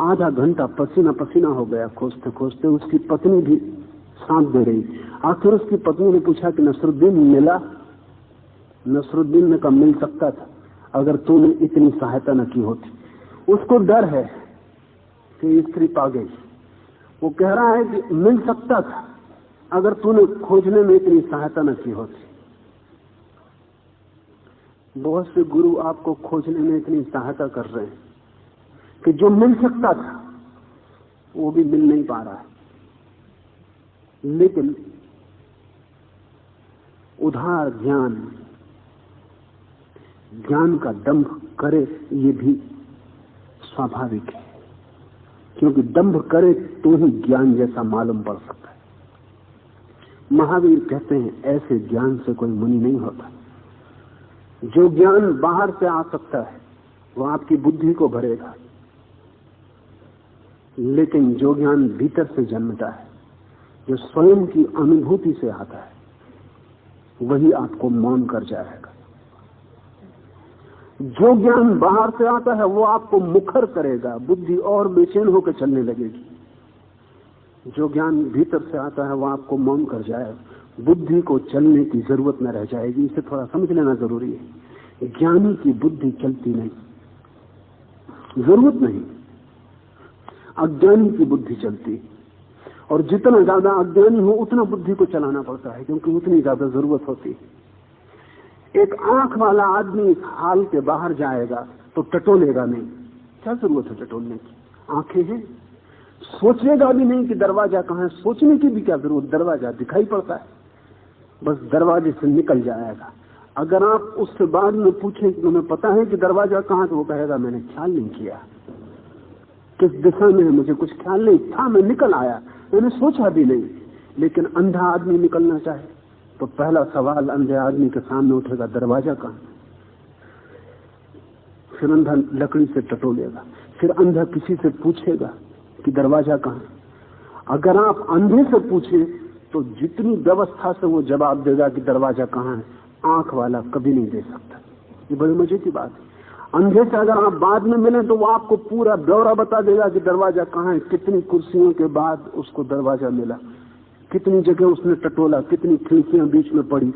आधा घंटा पसीना पसीना हो गया खोजते खोजते। उसकी पत्नी भी साथ दे रही। आखिर उसकी पत्नी ने पूछा कि नसरुद्दीन मिला? नसरुद्दीन ने कहा मिल सकता था अगर तूने इतनी सहायता न की होती। उसको डर है कि स्त्री पा गई। वो कह रहा है कि मिल सकता था अगर तूने खोजने में इतनी सहायता न की होती। बहुत से गुरु आपको खोजने में इतनी सहायता कर रहे हैं कि जो मिल सकता था वो भी मिल नहीं पा रहा है। लेकिन उधार ज्ञान, ज्ञान का दंभ करे ये भी स्वाभाविक है, क्योंकि दंभ करे तो ही ज्ञान जैसा मालूम पड़ सकता है। महावीर कहते हैं ऐसे ज्ञान से कोई मुनि नहीं होता। जो ज्ञान बाहर से आ सकता है वो आपकी बुद्धि को भरेगा, लेकिन जो ज्ञान भीतर से जन्मता है, जो स्वयं की अनुभूति से आता है, वही आपको मौन कर जाएगा। जो ज्ञान बाहर से आता है वो आपको मुखर करेगा, बुद्धि और बेचैन होकर चलने लगेगी। जो ज्ञान भीतर से आता है वो आपको मौन कर जाए, बुद्धि को चलने की जरूरत न रह जाएगी। इसे थोड़ा समझ लेना जरूरी है। ज्ञानी की बुद्धि चलती नहीं, जरूरत नहीं, अज्ञानी की बुद्धि चलती। और जितना ज्यादा अज्ञानी हो उतना बुद्धि को चलाना पड़ता है, क्योंकि उतनी ज्यादा जरूरत होती है। एक आंख वाला आदमी हाल के बाहर जाएगा तो टटोलेगा नहीं, क्या जरूरत है टटोलने की, आंखें हैं। सोचेगा भी नहीं कि दरवाजा कहां है, सोचने की भी क्या जरूरत, दरवाजा दिखाई पड़ता है, बस दरवाजे से निकल जाएगा। अगर आप उससे बाद में पूछें कि तुम्हें पता है कि दरवाजा कहां, तो वो कहेगा मैंने ख्याल नहीं किया, किस दिशा में है मुझे कुछ ख्याल नहीं था, मैं निकल आया, मैंने सोचा भी नहीं। लेकिन अंधा आदमी निकलना चाहे तो पहला सवाल अंधे आदमी के सामने उठेगा, दरवाजा कहां। फिर अंधा लकड़ी से टटोलेगा, फिर अंधा किसी से पूछेगा कि दरवाजा कहां। अगर आप अंधे से पूछें तो जितनी व्यवस्था से वो जवाब देगा कि दरवाजा कहां है, आंख वाला कभी नहीं दे सकता। ये बड़े मजे की बात है। अंधे से अगर आप बाद में मिले तो वो आपको पूरा ब्यौरा बता देगा कि दरवाजा कहां है, कितनी कुर्सियों के बाद उसको दरवाजा मिला, कितनी जगह उसने टटोला, कितनी खिड़कियां बीच में पड़ी,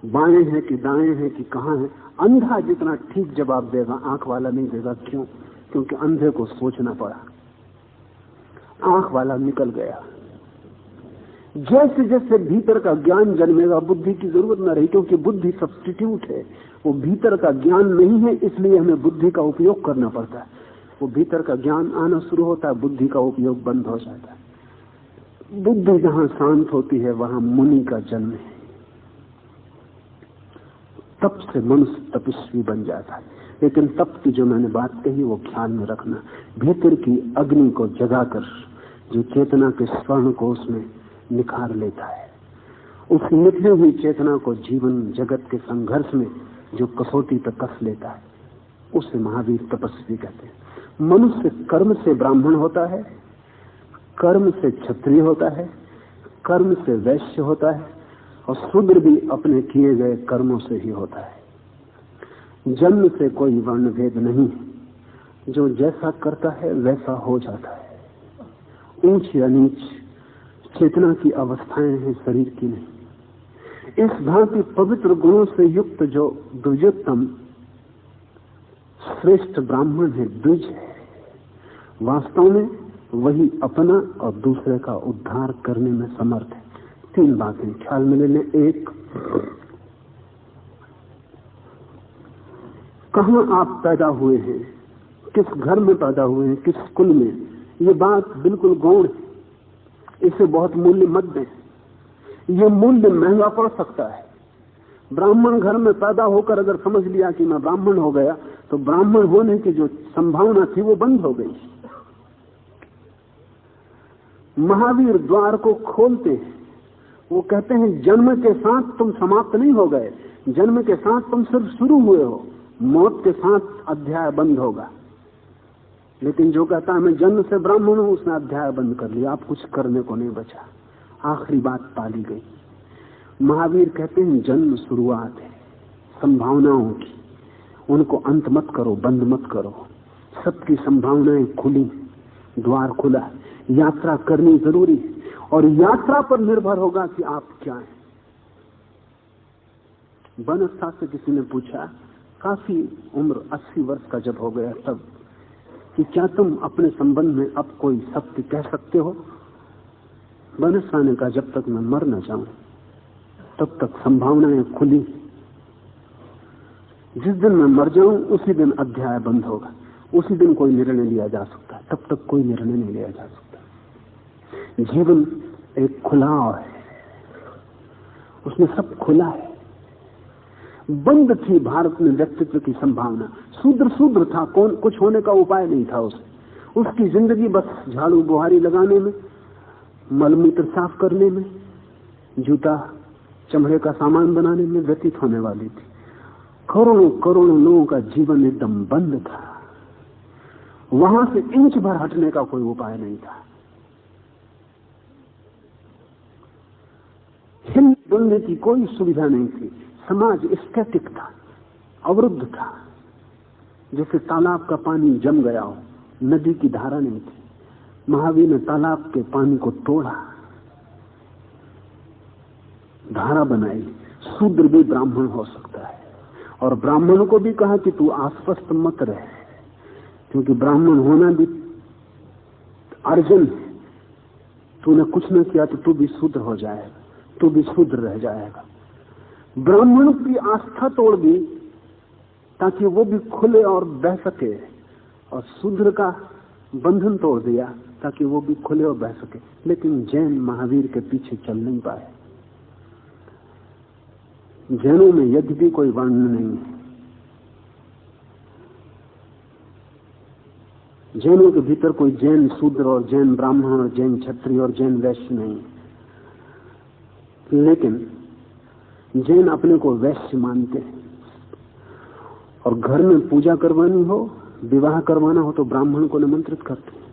बाएं हैं कि दाएं हैं कि कहां है। अंधा जितना ठीक जवाब देगा आंख वाला नहीं देगा। क्यों? क्योंकि अंधे को सोचना पड़ा, आंख वाला निकल गया। जैसे जैसे भीतर का ज्ञान जन्मेगा बुद्धि की जरूरत न रही, क्योंकि बुद्धि सब्स्टिट्यूट है, वो भीतर का ज्ञान नहीं है, इसलिए हमें बुद्धि का उपयोग करना पड़ता है। वो भीतर का ज्ञान आना शुरू होता है, बुद्धि का उपयोग बंद हो जाता है। बुद्धि जहां शांत होती है वहां मुनि का जन्म है, तप से मनुष्य तपस्वी बन जाता है। लेकिन तप की जो मैंने बात कही वो ख्याल में रखना, भीतर की अग्नि को जगाकर जो चेतना के स्वर्ण को उसमें निखार लेता है, उस निखरी हुई चेतना को जीवन जगत के संघर्ष में जो कसौटी पर कस लेता है, उसे महावीर तपस्वी कहते हैं। मनुष्य कर्म से ब्राह्मण होता है, कर्म से क्षत्रिय होता है, कर्म से वैश्य होता है, और शूद्र भी अपने किए गए कर्मों से ही होता है। जन्म से कोई वर्ण भेद नहीं, जो जैसा करता है वैसा हो जाता है। ऊंच या नीच चेतना की अवस्थाएं हैं, शरीर की नहीं। इस भांति पवित्र गुणों से युक्त जो द्विजोत्तम श्रेष्ठ ब्राह्मण है, द्विज है, वास्तव में वही अपना और दूसरे का उद्धार करने में समर्थ है। तीन बातें ख्याल में ले लें। एक, कहां आप पैदा हुए हैं, किस घर में पैदा हुए हैं, किस कुल में, ये बात बिल्कुल गौण है, इसे बहुत मूल्य मत दें। ये मूल्य महंगा पड़ सकता है। ब्राह्मण घर में पैदा होकर अगर समझ लिया कि मैं ब्राह्मण हो गया, तो ब्राह्मण होने की जो संभावना थी वो बंद हो गई। महावीर द्वार को खोलते हैं, वो कहते हैं जन्म के साथ तुम समाप्त नहीं हो गए, जन्म के साथ तुम सिर्फ शुरू हुए हो, मौत के साथ अध्याय बंद होगा। लेकिन जो कहता है मैं जन्म से ब्राह्मण हूं, उसने अध्याय बंद कर लिया, आप कुछ करने को नहीं बचा, आखिरी बात पाली गई। महावीर कहते हैं जन्म शुरुआत है संभावनाओं की, उनको अंत मत करो, बंद मत करो। सबकी संभावनाएं खुली, द्वार खुला, यात्रा करनी जरूरी है, और यात्रा पर निर्भर होगा कि आप क्या हैं। बनस्सा से किसी ने पूछा, काफी उम्र 80 वर्ष का जब हो गया तब, कि क्या तुम अपने संबंध में अब कोई सत्य कह सकते हो? बनस्सा ने कहा, जब तक मैं मर न जाऊं तब तक संभावनाएं खुली, जिस दिन मैं मर जाऊं उसी दिन अध्याय बंद होगा, उसी दिन कोई निर्णय लिया जा सकता है, तब तक कोई निर्णय नहीं लिया जा सकता। जीवन एक खुलाव है, उसमें सब खुला है। बंद थी भारत में व्यक्तित्व की संभावना, शूद्र था, कौन कुछ होने का उपाय नहीं था उसे। उसकी जिंदगी बस झाड़ू बुहारी लगाने में, मलमूत्र साफ करने में, जूता चमड़े का सामान बनाने में व्यतीत होने वाली थी। करोड़ों करोड़ों लोगों का जीवन एकदम बंद था, वहां से इंच भर हटने का कोई उपाय नहीं था। हिल डुलने की कोई सुविधा नहीं थी, समाज स्टैटिक था, अवरुद्ध था, जैसे तालाब का पानी जम गया हो, नदी की धारा नहीं थी। महावीर ने तालाब के पानी को तोड़ा, धारा बनाई। शूद्र भी ब्राह्मण हो सकता है। और ब्राह्मण को भी कहा कि तू आश्वस्त मत रहे, क्योंकि ब्राह्मण होना भी अर्जन है। तूने कुछ न किया तो तू भी शूद्र हो जाएगा, तू भी शूद्र रह जाएगा। ब्राह्मण की आस्था तोड़ दी ताकि वो भी खुले और बह सके, और शूद्र का बंधन तोड़ दिया ताकि वो भी खुले और बह सके। लेकिन जैन महावीर के पीछे चल नहीं पाए। जैनों में यज्ञ भी कोई वर्णन नहीं है। जैनों के भीतर कोई जैन शूद्र और जैन ब्राह्मण और जैन क्षत्रिय और जैन वैश्य नहीं है। लेकिन जैन अपने को वैश्य मानते हैं, और घर में पूजा करवानी हो, विवाह करवाना हो तो ब्राह्मण को निमंत्रित करते हैं,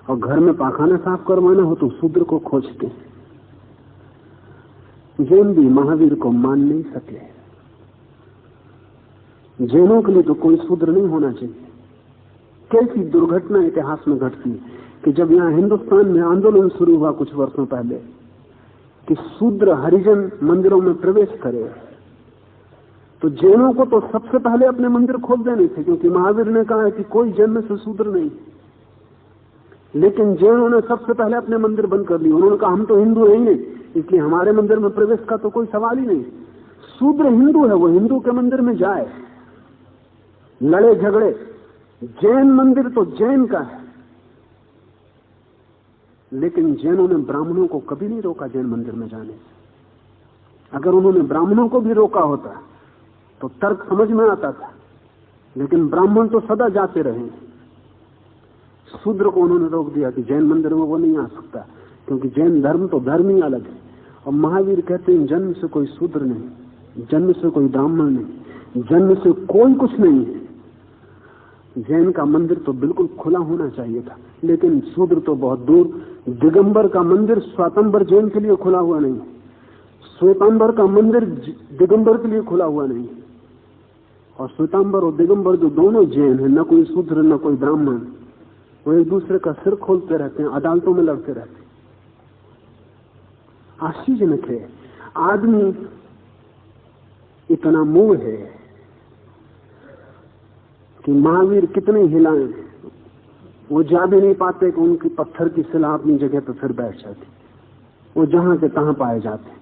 और घर में पाखाना साफ करवाना हो तो शूद्र को खोजते हैं। जैन भी महावीर को मान नहीं सके। जैनों के लिए तो कोई शूद्र नहीं होना चाहिए। कैसी दुर्घटना इतिहास में घटती कि जब यहां हिंदुस्तान में आंदोलन शुरू हुआ कुछ वर्षों पहले कि शूद्र हरिजन मंदिरों में प्रवेश करे, तो जैनों को तो सबसे पहले अपने मंदिर खोल देने थे, क्योंकि महावीर ने कहा है कि कोई जन्म से शूद्र नहीं। लेकिन जैनों ने सबसे पहले अपने मंदिर बंद कर लिए। उन्होंने कहा हम तो हिंदू नहीं है, इसलिए हमारे मंदिर में प्रवेश का तो कोई सवाल ही नहीं। शूद्र हिंदू है, वो हिंदू के मंदिर में जाए, लड़े झगड़े। जैन मंदिर तो जैन का है। लेकिन जैनों ने ब्राह्मणों को कभी नहीं रोका जैन मंदिर में जाने से। अगर उन्होंने ब्राह्मणों को भी रोका होता तो तर्क समझ में आता था, लेकिन ब्राह्मण तो सदा जाते रहे। शूद्र को उन्होंने रोक दिया कि जैन मंदिर में वो नहीं आ सकता, क्योंकि जैन धर्म तो धर्म ही अलग है। और महावीर कहते हैं जन्म से कोई शूद्र नहीं, जन्म से कोई ब्राह्मण नहीं, जन्म से कोई कुछ नहीं है। जैन का मंदिर तो बिल्कुल खुला होना चाहिए था, लेकिन शूद्र तो बहुत दूर। दिगंबर का मंदिर श्वेतांबर जैन के लिए खुला हुआ नहीं, श्वेतांबर का मंदिर दिगंबर के लिए खुला हुआ नहीं। और श्वेतांबर और दिगंबर जो दोनों जैन है, न कोई शूद्र न कोई ब्राह्मण, वो एक दूसरे का सिर खोलते रहते हैं, अदालतों में लड़ते रहते हैं। आश्चर्यजनक है, आदमी इतना मोह है कि महावीर कितने हिलाएं, वो जा भी नहीं पाते कि उनकी पत्थर की शिला अपनी जगह पर फिर बैठ जाती। वो जहां के तहां पाए जाते।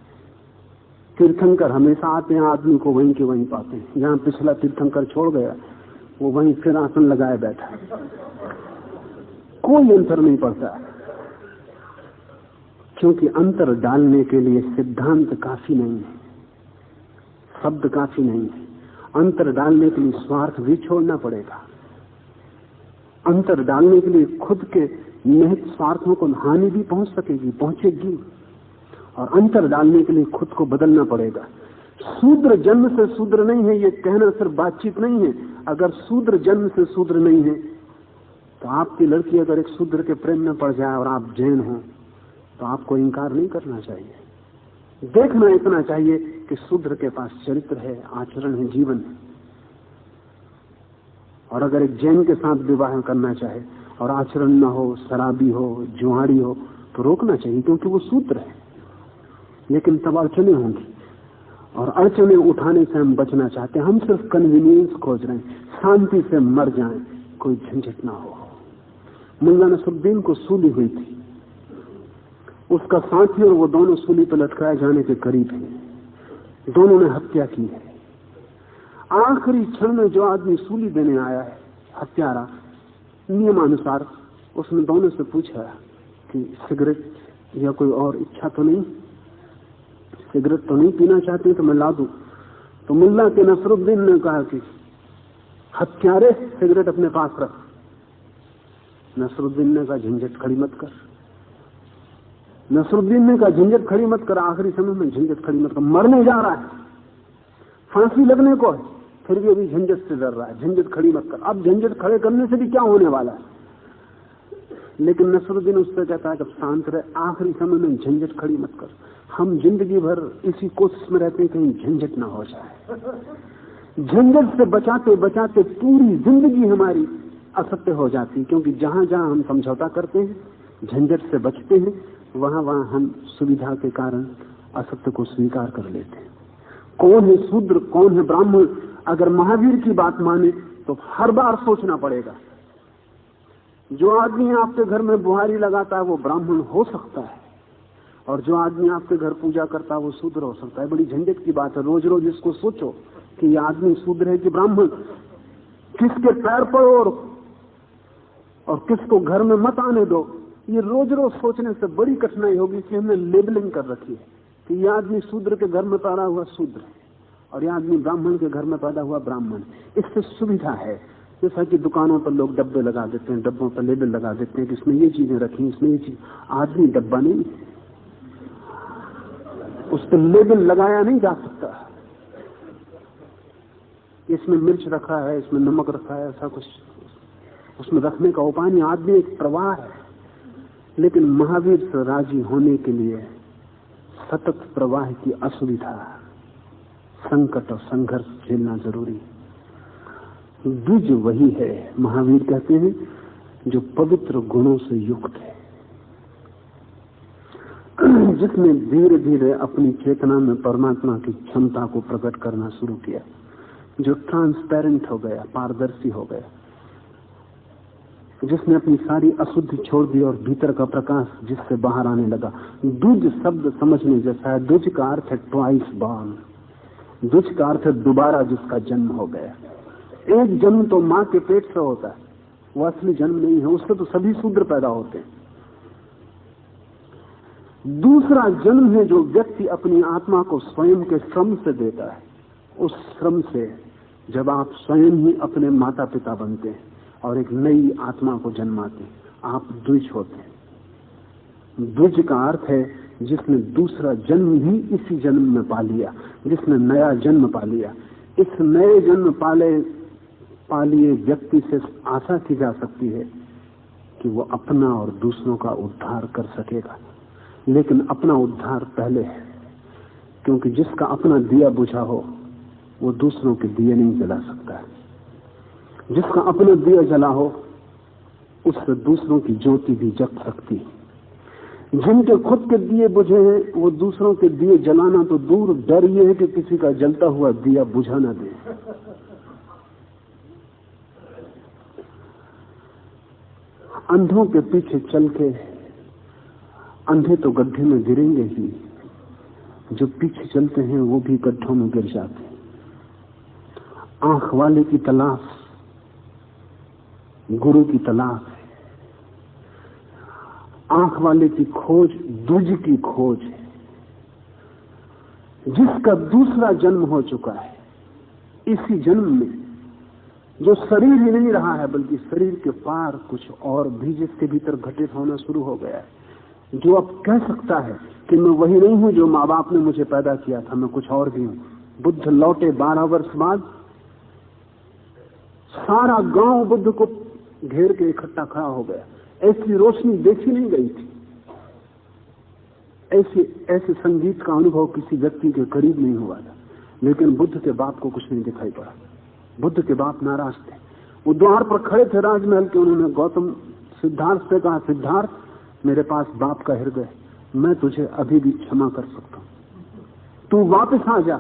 तीर्थंकर हमेशा आते हैं, आदमी को वहीं के वहीं पाते हैं। जहां पिछला तीर्थंकर छोड़ गया वो वहीं फिर आसन लगाए बैठा है। कोई अंतर नहीं पड़ता, क्योंकि अंतर डालने के लिए सिद्धांत काफी नहीं है, शब्द काफी नहीं है। अंतर डालने के लिए स्वार्थ भी छोड़ना पड़ेगा। अंतर डालने के लिए खुद के निहित स्वार्थों को हानि भी पहुंच सकेगी, पहुंचेगी। और अंतर डालने के लिए खुद को बदलना पड़ेगा। शूद्र जन्म से शूद्र नहीं है, ये कहना सिर्फ बातचीत नहीं है। अगर शूद्र जन्म से शूद्र नहीं है तो आपकी लड़की अगर एक शूद्र के प्रेम में पड़ जाए और आप जैन हो तो आपको इंकार नहीं करना चाहिए। देखना इतना चाहिए कि शूद्र के पास चरित्र है, आचरण है, जीवन है। और अगर एक जैन के साथ विवाह करना चाहे और आचरण न हो, शराबी हो, जुआड़ी हो, तो रोकना चाहिए, क्योंकि वो शूद्र है। लेकिन तब अड़चने होंगी, और अड़चने उठाने से हम बचना चाहते हैं। हम सिर्फ कन्वीनियंस खोज रहे हैं, शांति से मर जाएं, कोई झंझट ना हो। मुल्ला नसरुद्दीन को सूली हुई थी, उसका साथी और वो दोनों सूली पर लटकाए जाने के करीब हैं। दोनों ने हत्या की है। आखिरी क्षण में जो आदमी सूली देने आया है, हत्यारा, नियमानुसार उसने दोनों से पूछा कि सिगरेट या कोई और इच्छा तो नहीं, सिगरेट तो नहीं पीना चाहते तो मैं ला दूं। तो मुल्ला के नसरुद्दीन ने कहा कि हत्यारे, सिगरेट अपने पास रख। नसरुद्दीन ने कहा झंझट खड़ी मत कर। नसरुद्दीन ने कहा झंझट खड़ी मत कर, आखिरी समय में झंझट खड़ी मत कर, मरने जा रहा है, फांसी लगने को है, फिर भी अभी झंझट से डर रहा है, झंझट खड़ी मत कर। अब झंझट खड़े करने से भी क्या होने वाला है? लेकिन नसरुद्दीन उससे कहता है कि शांत रहे, आखिरी समय में झंझट खड़ी मत कर। हम जिंदगी भर इसी कोशिश में रहते हैं कहीं झंझट ना हो जाए। झंझट से बचाते बचाते पूरी जिंदगी हमारी असत्य हो जाती है, क्योंकि जहां जहां हम समझौता करते हैं, झंझट से बचते हैं, वहां वहां हम सुविधा के कारण असत्य को स्वीकार कर लेते हैं। कौन है शूद्र, कौन है ब्राह्मण? अगर महावीर की बात माने तो हर बार सोचना पड़ेगा। जो आदमी आपके घर में बुहारी लगाता है वो ब्राह्मण हो सकता है, और जो आदमी आपके घर पूजा करता है वो शूद्र हो सकता है। बड़ी झंझट की बात है। रोज रोज इसको सोचो कि ये आदमी शूद्र है कि ब्राह्मण, किसके पैर पड़ो और किसको घर में मत आने दो। ये रोज रोज सोचने से बड़ी कठिनाई होगी, इसलिए हमने लेबलिंग कर रखी है कि ये आदमी शूद्र के घर में पैदा हुआ शूद्र और ये आदमी ब्राह्मण के घर में पैदा हुआ ब्राह्मण। इससे सुविधा है, जैसा कि दुकानों पर लोग डब्बे लगा देते हैं, डब्बों पर लेबल लगा देते हैं कि इसमें ये चीजें रखी, इसमें ये चीज। आदमी डब्बा नहीं, उस पर लेबल लगाया नहीं जा सकता। इसमें मिर्च रखा है, इसमें नमक रखा है, ऐसा कुछ उसमें रखने का उपाय नहीं। आदमी एक प्रवाह है। लेकिन महावीर से राजी होने के लिए सतत प्रवाह की असुविधा, संकट और संघर्ष झेलना जरूरी। द्विज वही है, महावीर कहते हैं, जो पवित्र गुणों से युक्त है, जिसने धीरे धीरे अपनी चेतना में परमात्मा की क्षमता को प्रकट करना शुरू किया, जो ट्रांसपेरेंट हो गया, पारदर्शी हो गया, जिसने अपनी सारी अशुद्धि छोड़ दी और भीतर का प्रकाश जिससे बाहर आने लगा। द्विज शब्द समझने जैसा है। द्विज का अर्थ है ट्वाइस बॉर्न। द्विज का अर्थ है दोबारा जिसका जन्म हो गया। एक जन्म तो मां के पेट से होता है, वो असली जन्म नहीं है, उससे तो सभी शूद्र पैदा होते हैं। दूसरा जन्म है जो व्यक्ति अपनी आत्मा को स्वयं के श्रम से देता है। उस श्रम से जब आप स्वयं ही अपने माता पिता बनते हैं और एक नई आत्मा को जन्माते हैं, आप द्विज होते हैं। द्विज का अर्थ है जिसने दूसरा जन्म भी इसी जन्म में पा लिया, जिसने नया जन्म पा लिया। इस नए जन्म पालिए व्यक्ति से आशा की जा सकती है कि वो अपना और दूसरों का उद्धार कर सकेगा। लेकिन अपना उद्धार पहले है, क्योंकि जिसका अपना दिया बुझा हो वो दूसरों के दिए नहीं जला सकता है। जिसका अपना दिया जला हो उससे दूसरों की ज्योति भी जग सकती है। जिनके खुद के दिए बुझे हैं वो दूसरों के दिए जलाना तो दूर, डर ये है कि किसी का जलता हुआ दिया बुझा ना दे। अंधों के पीछे चल के अंधे तो गड्ढे में गिरेंगे ही, जो पीछे चलते हैं वो भी गड्ढों में गिर जाते हैं। आंख वाले की तलाश गुरु की तलाश है। आंख वाले की खोज द्विज की खोज है, जिसका दूसरा जन्म हो चुका है। इसी जन्म में जो शरीर ही नहीं रहा है बल्कि शरीर के पार कुछ और भी जिसके भीतर घटित होना शुरू हो गया है, जो अब कह सकता है कि मैं वही नहीं हूं जो माँ बाप ने मुझे पैदा किया था, मैं कुछ और भी हूं। बुद्ध लौटे 12 वर्ष बाद, सारा गांव बुद्ध को घेर के इकट्ठा खड़ा हो गया। ऐसी रोशनी देखी नहीं गई थी, ऐसे संगीत का अनुभव किसी व्यक्ति के करीब नहीं हुआ था। लेकिन बुद्ध के बाप को कुछ नहीं दिखाई पड़ा। बुद्ध के बाप नाराज थे। वो द्वार पर खड़े थे राजमहल के। उन्होंने गौतम सिद्धार्थ से कहा, सिद्धार्थ मेरे पास बाप का हृदय, मैं तुझे अभी भी क्षमा कर सकता हूं, तू वापस आ जा।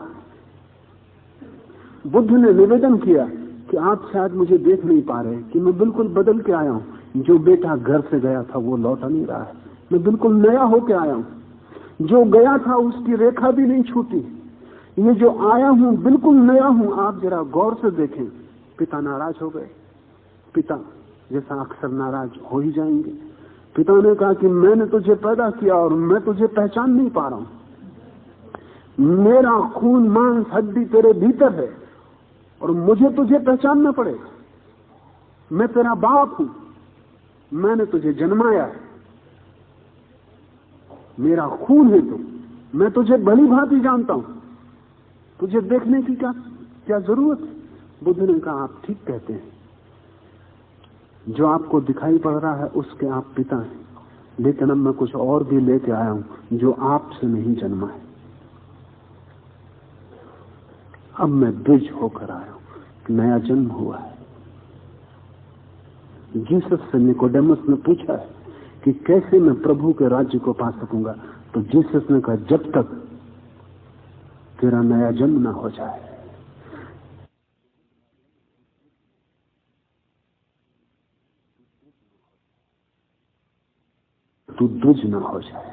बुद्ध ने निवेदन किया कि आप शायद मुझे देख नहीं पा रहे कि मैं बिल्कुल बदल के आया हूं। जो बेटा घर से गया था वो लौटा नहीं रहा है, मैं बिल्कुल नया होके आया हूं। जो गया था उसकी रेखा भी नहीं छूटी। ये जो आया हूं बिल्कुल नया हूं। आप जरा गौर से देखें। पिता नाराज हो गए। पिता जैसा अक्सर नाराज हो ही जाएंगे। पिता ने कहा कि मैंने तुझे पैदा किया और मैं तुझे पहचान नहीं पा रहा हूं। मेरा खून मांस हड्डी तेरे भीतर है और मुझे तुझे पहचानना पड़ेगा। मैं तेरा बाप हूं, मैंने तुझे जन्माया है, मेरा खून है तू, मैं तुझे भली भांति जानता हूं, तुझे देखने की क्या जरूरत है। बुद्ध ने कहा, आप ठीक कहते हैं, जो आपको दिखाई पड़ रहा है उसके आप पिता हैं, लेकिन अब मैं कुछ और भी लेके आया हूं जो आपसे नहीं जन्मा है। अब मैं द्विज होकर आया हूं, नया जन्म हुआ है। जीसस से निकोडेमस ने पूछा है कि कैसे मैं प्रभु के राज्य को पा सकूंगा, तो जीसस ने कहा जब तक तेरा नया जन्म ना हो जाए, तू द्विज ना हो जाए।